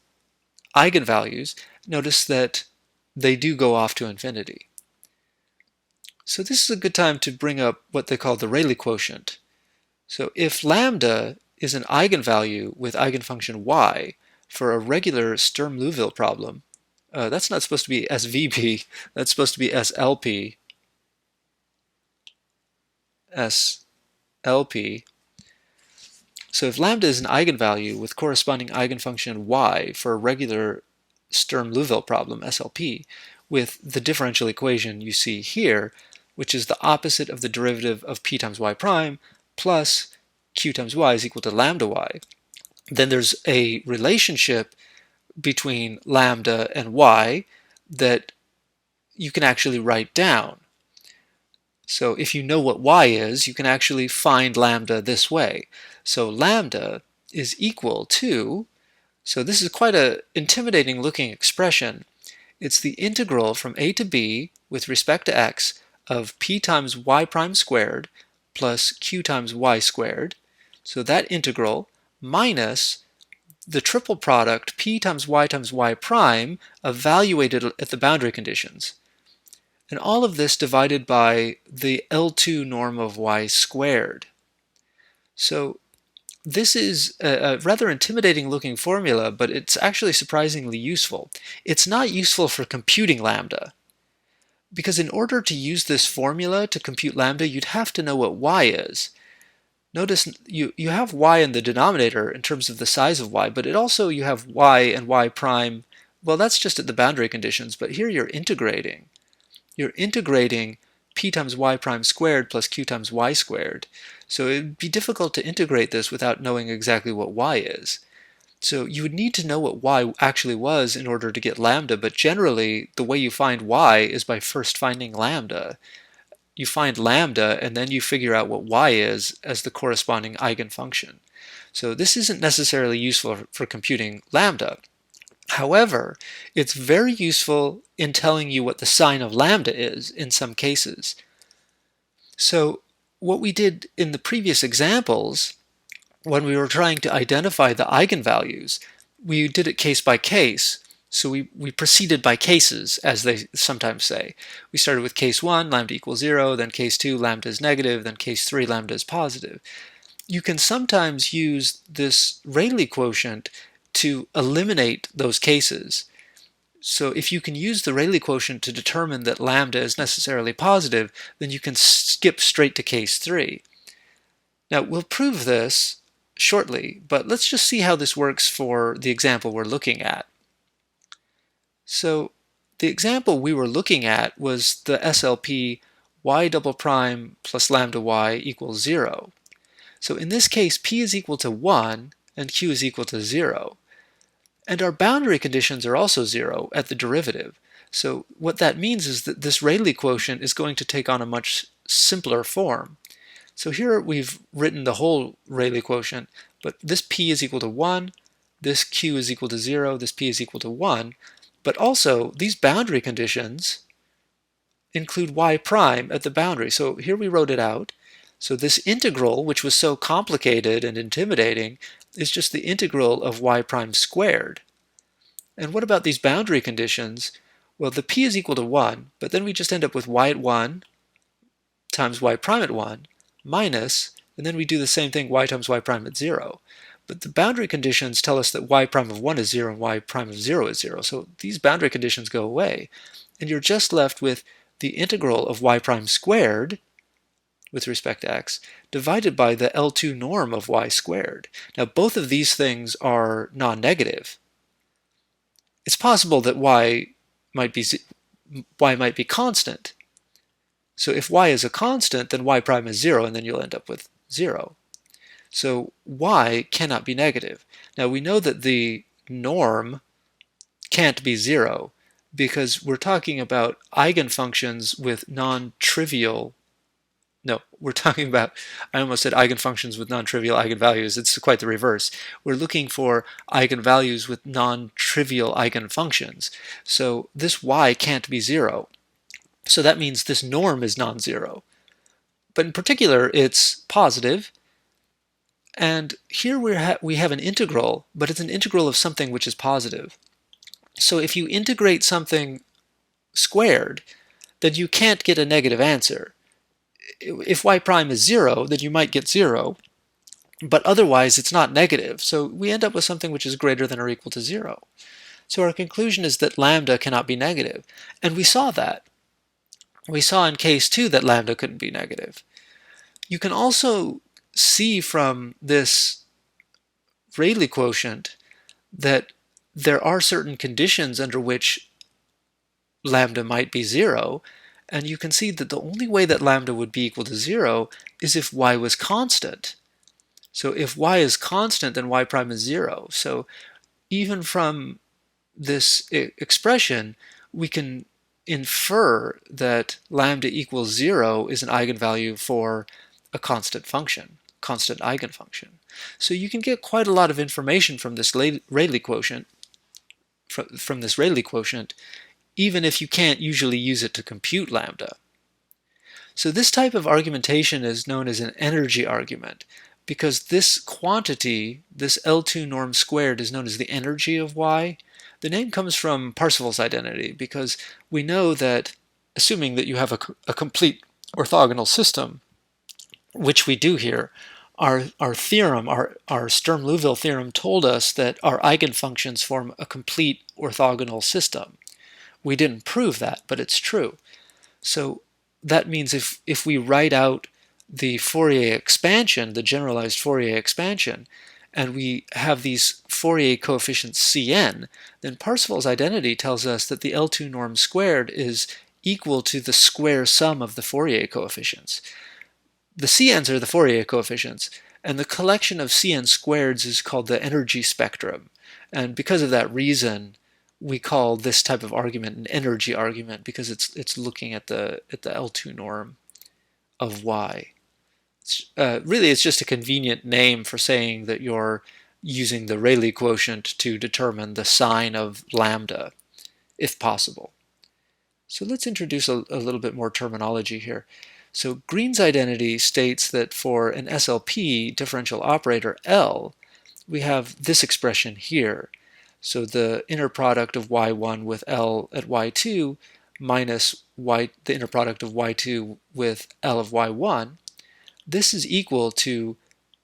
eigenvalues. Notice that they do go off to infinity. So this is a good time to bring up what they call the Rayleigh quotient. So if lambda is an eigenvalue with eigenfunction y for a regular Sturm-Liouville problem, that's not supposed to be SVP, that's supposed to be SLP. SLP. So if lambda is an eigenvalue with corresponding eigenfunction y for a regular Sturm-Liouville problem, SLP, with the differential equation you see here, which is the opposite of the derivative of p times y prime plus q times y is equal to lambda y, then there's a relationship between lambda and y that you can actually write down. So if you know what y is, you can actually find lambda this way. So lambda is equal to, so this is quite an intimidating looking expression. It's the integral from a to b with respect to x of p times y prime squared plus q times y squared. So that integral minus the triple product p times y prime evaluated at the boundary conditions. And all of this divided by the L2 norm of y squared. So this is a rather intimidating looking formula, but it's actually surprisingly useful. It's not useful for computing lambda, because in order to use this formula to compute lambda, you'd have to know what y is. Notice you have y in the denominator in terms of the size of y, but you have y and y prime. Well, that's just at the boundary conditions, but here you're integrating. You're integrating p times y prime squared plus q times y squared. So it would be difficult to integrate this without knowing exactly what y is. So you would need to know what y actually was in order to get lambda, but generally the way you find y is by first finding lambda. You find lambda and then you figure out what y is as the corresponding eigenfunction. So this isn't necessarily useful for computing lambda. However, it's very useful in telling you what the sign of lambda is in some cases. So what we did in the previous examples, when we were trying to identify the eigenvalues, we did it case by case. So we proceeded by cases, as they sometimes say. We started with case 1, lambda equals 0, then case 2, lambda is negative, then case 3, lambda is positive. You can sometimes use this Rayleigh quotient to eliminate those cases. So if you can use the Rayleigh quotient to determine that lambda is necessarily positive, then you can skip straight to case 3. Now we'll prove this shortly, but let's just see how this works for the example we're looking at. So the example we were looking at was the SLP y double prime plus lambda y equals 0. So in this case, p is equal to 1 and q is equal to 0. And our boundary conditions are also 0 at the derivative. So what that means is that this Rayleigh quotient is going to take on a much simpler form. So here we've written the whole Rayleigh quotient, but this p is equal to 1, this q is equal to 0, this p is equal to 1, but also these boundary conditions include y prime at the boundary. So here we wrote it out. So this integral, which was so complicated and intimidating, is just the integral of y prime squared. And what about these boundary conditions? Well, the p is equal to 1, but then we just end up with y at 1 times y prime at 1 minus, and then we do the same thing, y times y prime at 0. But the boundary conditions tell us that y prime of 1 is 0 and y prime of 0 is 0. So these boundary conditions go away, and you're just left with the integral of y prime squared with respect to x divided by the L2 norm of y squared. Now both of these things are non-negative. It's possible that y might be constant. So if y is a constant, then y prime is 0, and then you'll end up with 0. So y cannot be negative. Now we know that the norm can't be 0 because we're talking about eigenfunctions with non-trivial. No, we're talking about, I almost said eigenfunctions with non-trivial eigenvalues. It's quite the reverse. We're looking for eigenvalues with non-trivial eigenfunctions. So this y can't be 0. So that means this norm is non-zero. But in particular, it's positive. And here we have an integral, but it's an integral of something which is positive. So if you integrate something squared, then you can't get a negative answer. If y prime is 0, then you might get 0, but otherwise it's not negative. So we end up with something which is greater than or equal to 0. So our conclusion is that lambda cannot be negative. And we saw that. We saw in case 2 that lambda couldn't be negative. You can also see from this Rayleigh quotient that there are certain conditions under which lambda might be 0, and you can see that the only way that lambda would be equal to 0 is if y was constant. So if y is constant, then y prime is 0. So even from this expression, we can infer that lambda equals 0 is an eigenvalue for a constant function, constant eigenfunction. So you can get quite a lot of information from this Rayleigh quotient, from this Rayleigh quotient, even if you can't usually use it to compute lambda. So this type of argumentation is known as an energy argument, because this quantity, this L2 norm squared, is known as the energy of y. The name comes from Parseval's identity, because we know that, assuming that you have a complete orthogonal system, which we do here, our theorem, our Sturm-Liouville theorem told us that our eigenfunctions form a complete orthogonal system. We didn't prove that, but it's true. So that means if we write out the Fourier expansion, the generalized Fourier expansion, and we have these Fourier coefficients Cn, then Parseval's identity tells us that the L2 norm squared is equal to the square sum of the Fourier coefficients. The Cn's are the Fourier coefficients, and the collection of Cn squareds is called the energy spectrum. And because of that reason, we call this type of argument an energy argument, because it's looking at the L2 norm of y. Really, it's just a convenient name for saying that you're using the Rayleigh quotient to determine the sign of lambda, if possible. So let's introduce a little bit more terminology here. So Green's identity states that for an SLP differential operator L, we have this expression here. So the inner product of y1 with L at y2 minus the inner product of y2 with L of y1, this is equal to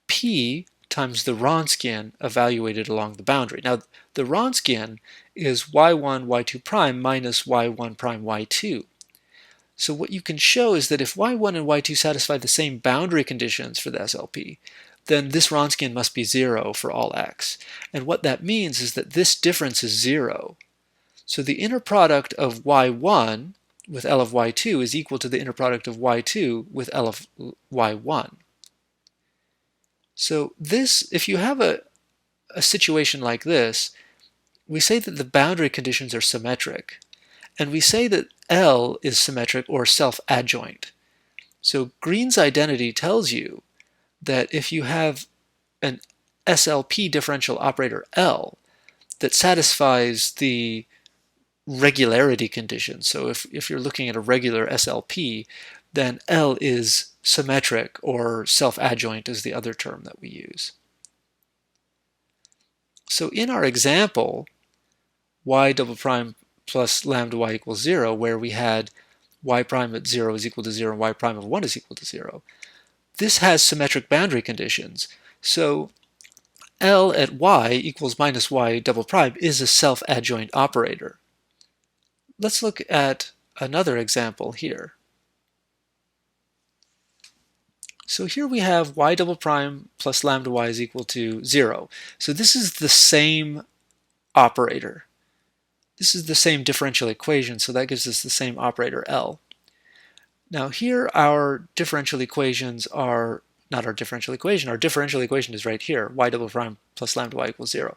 P times the Wronskian evaluated along the boundary. Now, the Wronskian is y1, y2 prime minus y1 prime, y2. So what you can show is that if y1 and y2 satisfy the same boundary conditions for the SLP, then this Wronskian must be 0 for all x. And what that means is that this difference is 0. So the inner product of y1 with L of y2 is equal to the inner product of y2 with L of y1. So this, if you have a situation like this, we say that the boundary conditions are symmetric. And we say that L is symmetric or self-adjoint. So Green's identity tells you that if you have an SLP differential operator L that satisfies the regularity condition, so if you're looking at a regular SLP, then L is symmetric, or self-adjoint is the other term that we use. So in our example, y double prime plus lambda y equals 0, where we had y prime at 0 is equal to 0 and y prime of 1 is equal to 0. This has symmetric boundary conditions. So L at y equals minus y double prime is a self-adjoint operator. Let's look at another example here. So here we have y double prime plus lambda y is equal to 0. So this is the same operator. This is the same differential equation, so that gives us the same operator L. Now here our differential equations are not our differential equation is right here, y double prime plus lambda y equals 0.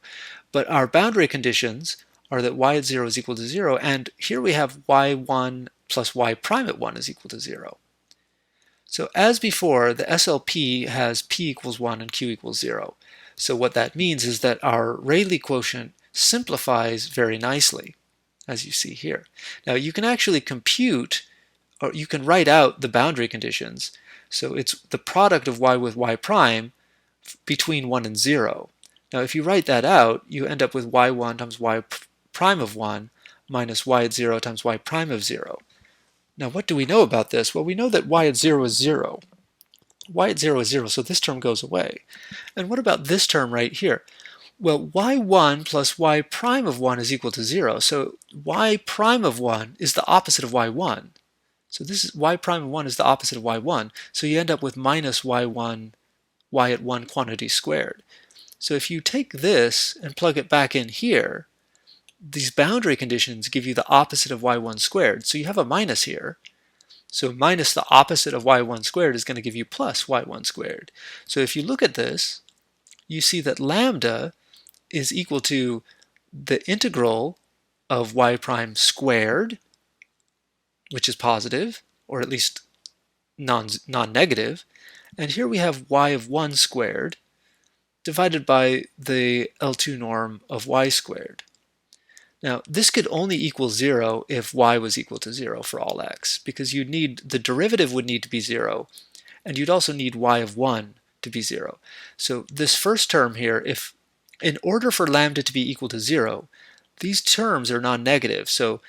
But our boundary conditions are that y at 0 is equal to 0, and here we have y1 plus y prime at 1 is equal to 0. So as before, the SLP has p equals 1 and q equals 0. So what that means is that our Rayleigh quotient simplifies very nicely, as you see here. Now you can actually compute, or you can write out the boundary conditions. So it's the product of y with y prime between 1 and 0. Now if you write that out, you end up with y1 times y prime of 1 minus y at 0 times y prime of 0. Now what do we know about this? Well, we know that y at 0 is 0. Y at 0 is 0, so this term goes away. And what about this term right here? Well, y1 plus y prime of 1 is equal to 0. So y prime of 1 is the opposite of y1. So this is y prime of 1 is the opposite of y1. So you end up with minus y1, y at 1 quantity squared. So if you take this and plug it back in here, these boundary conditions give you the opposite of y1 squared. So you have a minus here. So minus the opposite of y1 squared is going to give you plus y1 squared. So if you look at this, you see that lambda is equal to the integral of y prime squared, which is positive, or at least non-negative. And here we have y of 1 squared divided by the L2 norm of y squared. Now, this could only equal 0 if y was equal to 0 for all x, because you'd need, the derivative would need to be 0, and you'd also need y of 1 to be 0. So this first term here, if in order for lambda to be equal to 0, these terms are non-negative, so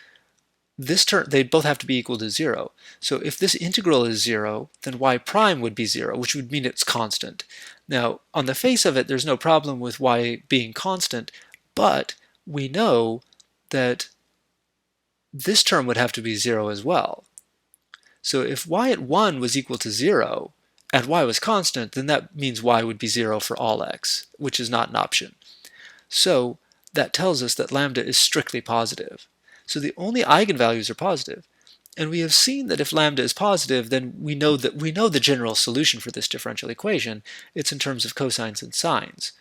this term, they both have to be equal to 0. So if this integral is 0, then y prime would be 0, which would mean it's constant. Now, on the face of it, there's no problem with y being constant, but we know that this term would have to be 0 as well. So if y at 1 was equal to 0 and y was constant, then that means y would be 0 for all x, which is not an option. So that tells us that lambda is strictly positive. So the only eigenvalues are positive. And we have seen that if lambda is positive, then we know the general solution for this differential equation. It's in terms of cosines and sines.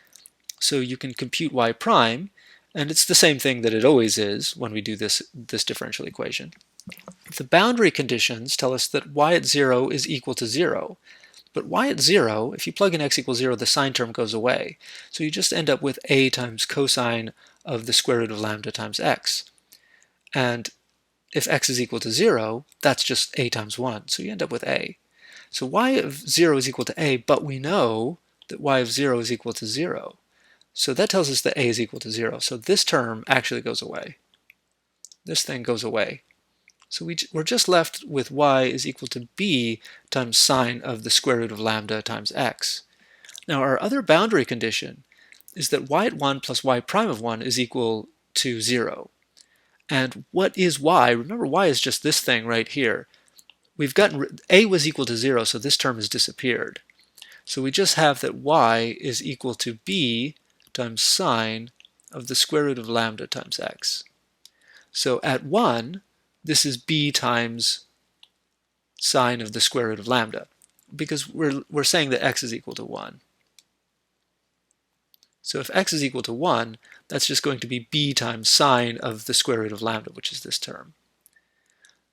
So you can compute y prime, and it's the same thing that it always is when we do this differential equation. The boundary conditions tell us that y at 0 is equal to 0. But y at 0, if you plug in x equals 0, the sine term goes away. So you just end up with a times cosine of the square root of lambda times x. And if x is equal to 0, that's just a times 1. So you end up with a. So y of 0 is equal to a, but we know that y of 0 is equal to 0. So that tells us that a is equal to 0. So this term actually goes away. This thing goes away. So we're just left with y is equal to b times sine of the square root of lambda times x. Now our other boundary condition is that y at 1 plus y prime of 1 is equal to 0. And what is y? Remember, y is just this thing right here. We've gotten, a was equal to 0, so this term has disappeared. So we just have that y is equal to b times sine of the square root of lambda times x. So at 1, this is b times sine of the square root of lambda, because we're saying that x is equal to 1. So if x is equal to 1, that's just going to be b times sine of the square root of lambda, which is this term.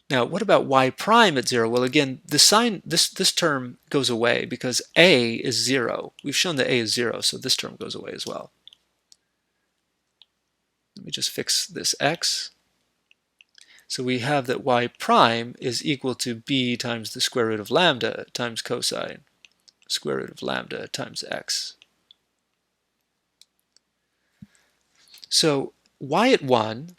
Now, what about y prime at 0? Well, again, the sine, this term goes away because a is 0. We've shown that a is 0, so this term goes away as well. Let me just fix this x. So we have that y prime is equal to b times the square root of lambda times cosine square root of lambda times x. So y at 1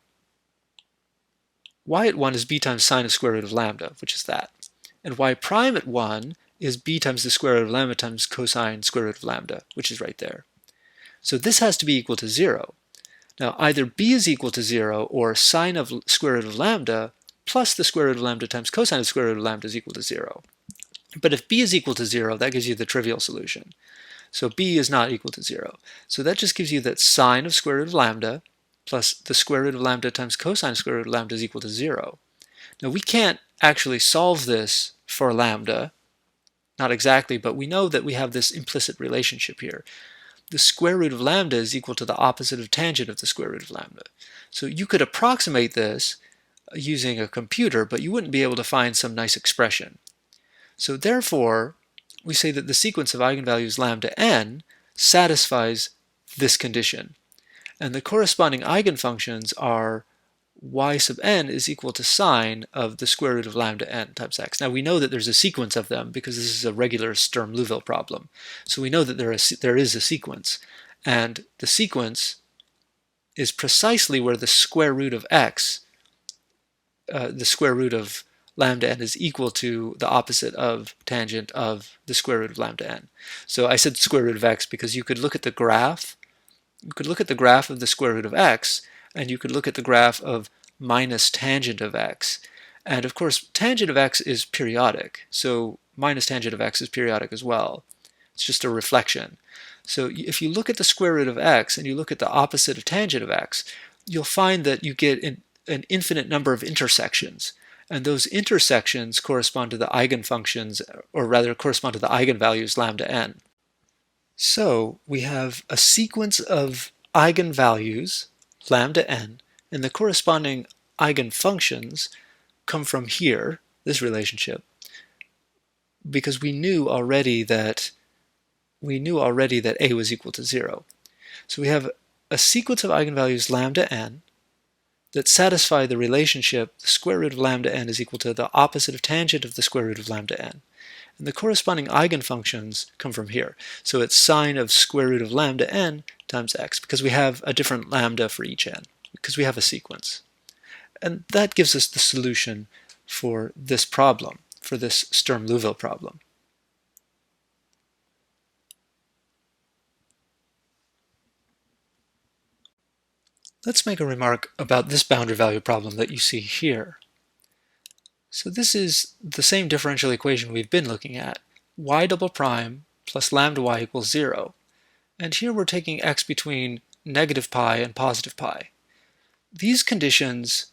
is b times sine of square root of lambda, which is that. And y prime at 1 is b times the square root of lambda times cosine square root of lambda, which is right there. So this has to be equal to 0. Now either b is equal to 0 or sine of square root of lambda plus the square root of lambda times cosine of square root of lambda is equal to 0. But if b is equal to 0, that gives you the trivial solution. So b is not equal to 0. So that just gives you that sine of square root of lambda plus the square root of lambda times cosine square root of lambda is equal to 0. Now we can't actually solve this for lambda, not exactly, but we know that we have this implicit relationship here. The square root of lambda is equal to the opposite of tangent of the square root of lambda. So you could approximate this using a computer, but you wouldn't be able to find some nice expression. So therefore, we say that the sequence of eigenvalues lambda n satisfies this condition. And the corresponding eigenfunctions are y sub n is equal to sine of the square root of lambda n times x. Now we know that there's a sequence of them because this is a regular Sturm-Liouville problem. So we know that there is a sequence. And the sequence is precisely where the square root of x, the square root of lambda n is equal to the opposite of tangent of the square root of lambda n. So I said square root of x because you could look at the graph. You could look at the graph of the square root of x, and you could look at the graph of minus tangent of x. And of course, tangent of x is periodic, so minus tangent of x is periodic as well. It's just a reflection. So if you look at the square root of x and you look at the opposite of tangent of x, you'll find that you get an infinite number of intersections. And those intersections correspond to the eigenfunctions, or rather correspond to the eigenvalues lambda n. So we have a sequence of eigenvalues, lambda n, and the corresponding eigenfunctions come from here, this relationship, because we knew already that a was equal to 0. So we have a sequence of eigenvalues lambda n that satisfy the relationship the square root of lambda n is equal to the opposite of tangent of the square root of lambda n. And the corresponding eigenfunctions come from here. So it's sine of square root of lambda n times x, because we have a different lambda for each n, because we have a sequence. And that gives us the solution for this problem, for this Sturm-Liouville problem. Let's make a remark about this boundary value problem that you see here. So this is the same differential equation we've been looking at, y double prime plus lambda y equals 0. And here we're taking x between negative pi and positive pi. These conditions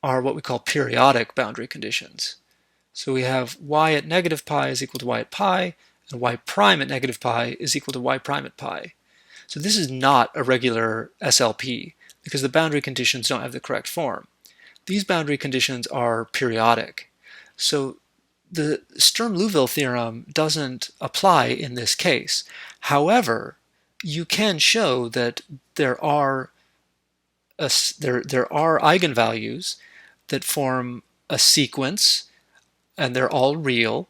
are what we call periodic boundary conditions. So we have y at negative pi is equal to y at pi, and y prime at negative pi is equal to y prime at pi. So this is not a regular SLP, because the boundary conditions don't have the correct form. These boundary conditions are periodic. So the Sturm-Liouville theorem doesn't apply in this case. However, you can show that there are eigenvalues that form a sequence, and they're all real,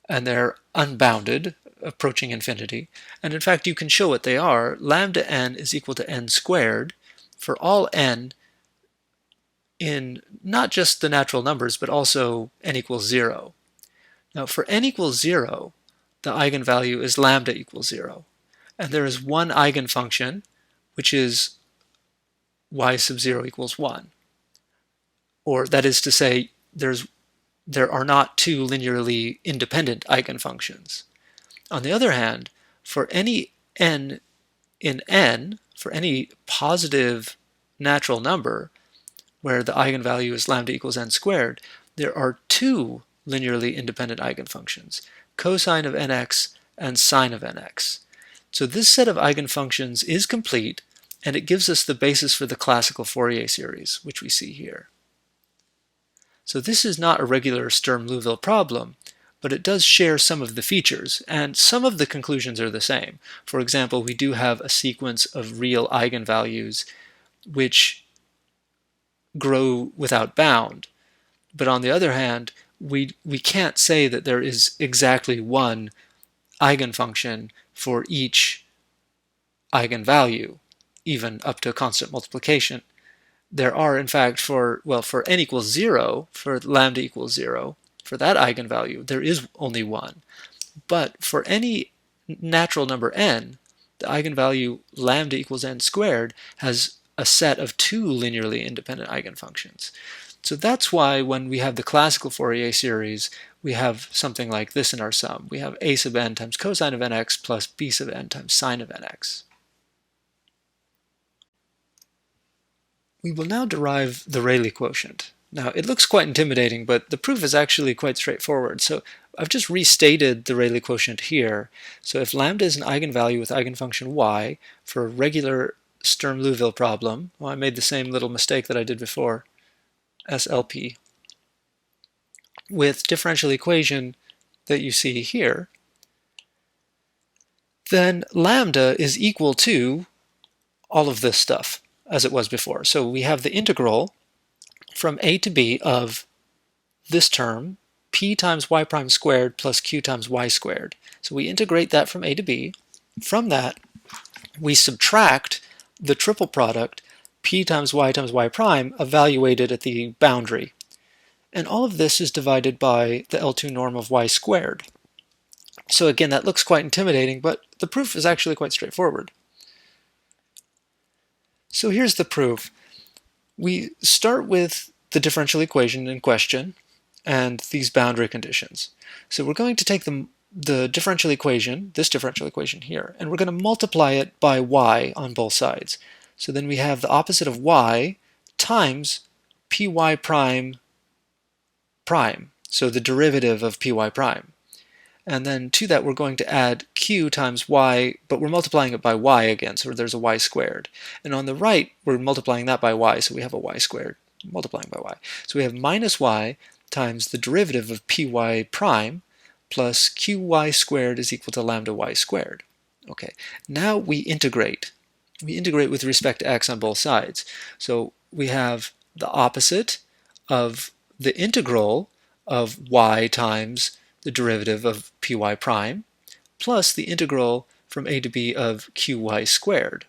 and they're unbounded, approaching infinity. And in fact, you can show what they are. Lambda n is equal to n squared for all n in not just the natural numbers, but also n equals 0. Now for n equals 0, the eigenvalue is lambda equals 0. And there is one eigenfunction, which is y sub 0 equals 1. Or that is to say, there are not two linearly independent eigenfunctions. On the other hand, for any n in n, for any positive natural number, where the eigenvalue is lambda equals n squared, there are two linearly independent eigenfunctions, cosine of nx and sine of nx. So this set of eigenfunctions is complete, and it gives us the basis for the classical Fourier series, which we see here. So this is not a regular Sturm-Liouville problem, but it does share some of the features, and some of the conclusions are the same. For example, we do have a sequence of real eigenvalues which grow without bound. But on the other hand, we can't say that there is exactly one eigenfunction for each eigenvalue, even up to constant multiplication. there are, in fact, for n equals 0, for lambda equals 0, for that eigenvalue, there is only one. But for any natural number n, the eigenvalue lambda equals n squared has a set of two linearly independent eigenfunctions. So that's why when we have the classical Fourier series, we have something like this in our sum. We have a sub n times cosine of nx plus b sub n times sine of nx. We will now derive the Rayleigh quotient. Now, it looks quite intimidating, but the proof is actually quite straightforward. So I've just restated the Rayleigh quotient here. So if lambda is an eigenvalue with eigenfunction y for a regular Sturm-Liouville problem, well, I made the same little mistake that I did before, SLP, with differential equation that you see here, then lambda is equal to all of this stuff as it was before. So we have the integral from a to b of this term, p times y prime squared plus q times y squared. So we integrate that from a to b. From that, we subtract the triple product p times y prime evaluated at the boundary. And all of this is divided by the L2 norm of y squared. So again, that looks quite intimidating, but the proof is actually quite straightforward. So here's the proof. We start with the differential equation in question and these boundary conditions. So we're going to take the differential equation, this differential equation here, and we're going to multiply it by y on both sides. So then we have the opposite of y times py prime prime, so the derivative of py prime. And then to that we're going to add q times y, but we're multiplying it by y again, so there's a y squared. And on the right, we're multiplying that by y, so we have a y squared multiplying by y. So we have minus y times the derivative of py prime plus qy squared is equal to lambda y squared. Okay, now we integrate. We integrate with respect to x on both sides. So we have the opposite of the integral of y times the derivative of py prime plus the integral from a to b of qy squared.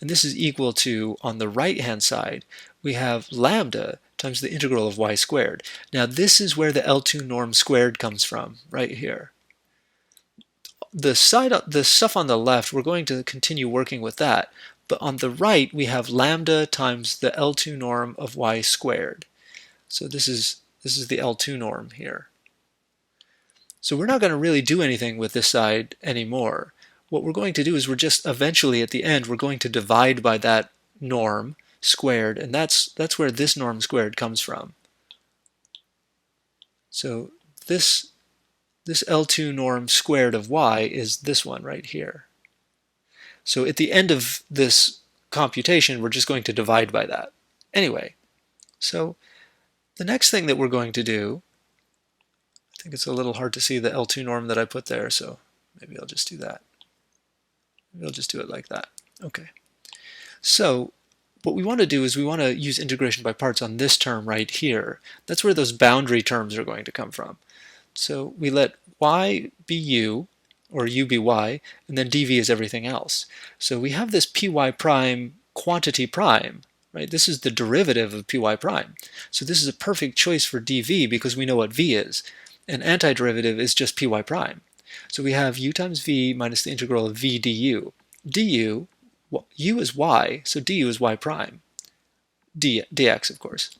And this is equal to, on the right-hand side, we have lambda times the integral of y squared. Now this is where the L2 norm squared comes from, right here. The stuff on the left, we're going to continue working with that, but on the right we have lambda times the L2 norm of y squared. So this is the L2 norm here. So we're not going to really do anything with this side anymore. What we're going to do is we're just eventually at the end we're going to divide by that norm squared, and that's where this norm squared comes from. So this L2 norm squared of y is this one right here. So at the end of this computation we're just going to divide by that. Anyway, so the next thing that we're going to do, I think it's a little hard to see the L2 norm that I put there, so maybe I'll just do that. Maybe I'll just do it like that. Okay. So what we want to do is we want to use integration by parts on this term right here. That's where those boundary terms are going to come from. So we let y be u, or u be y, and then dv is everything else. So we have this py prime quantity prime, right? This is the derivative of py prime. So this is a perfect choice for dv because we know what v is. An antiderivative is just py prime. So we have u times v minus the integral of v du. Du, u is y, so du is y prime. Dx, of course.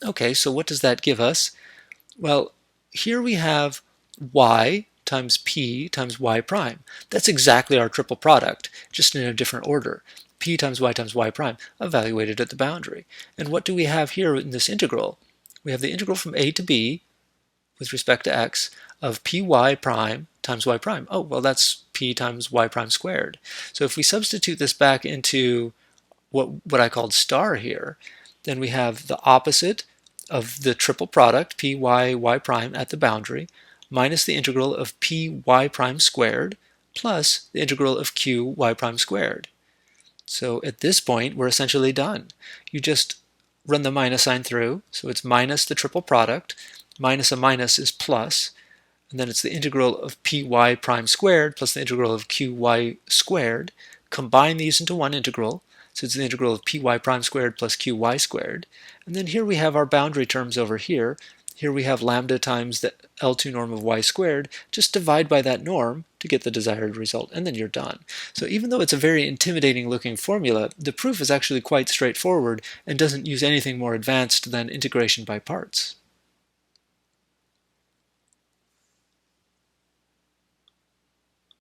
Okay, so what does that give us? Well, here we have y times p times y prime. That's exactly our triple product, just in a different order. P times y prime, evaluated at the boundary. And what do we have here in this integral? We have the integral from a to b with respect to x of py prime times y prime. Oh, well, that's p times y prime squared. So if we substitute this back into what I called star here, then we have the opposite of the triple product, py y prime at the boundary, minus the integral of py prime squared plus the integral of q y prime squared. So at this point, we're essentially done. You just run the minus sign through, so it's minus the triple product, minus a minus is plus, and then it's the integral of py prime squared plus the integral of qy squared. Combine these into one integral, So it's the integral of py prime squared plus qy squared. And then here we have our boundary terms over here. Here we have lambda times the L2 norm of y squared. Just divide by that norm to get the desired result, and then you're done. So even though it's a very intimidating looking formula, the proof is actually quite straightforward and doesn't use anything more advanced than integration by parts.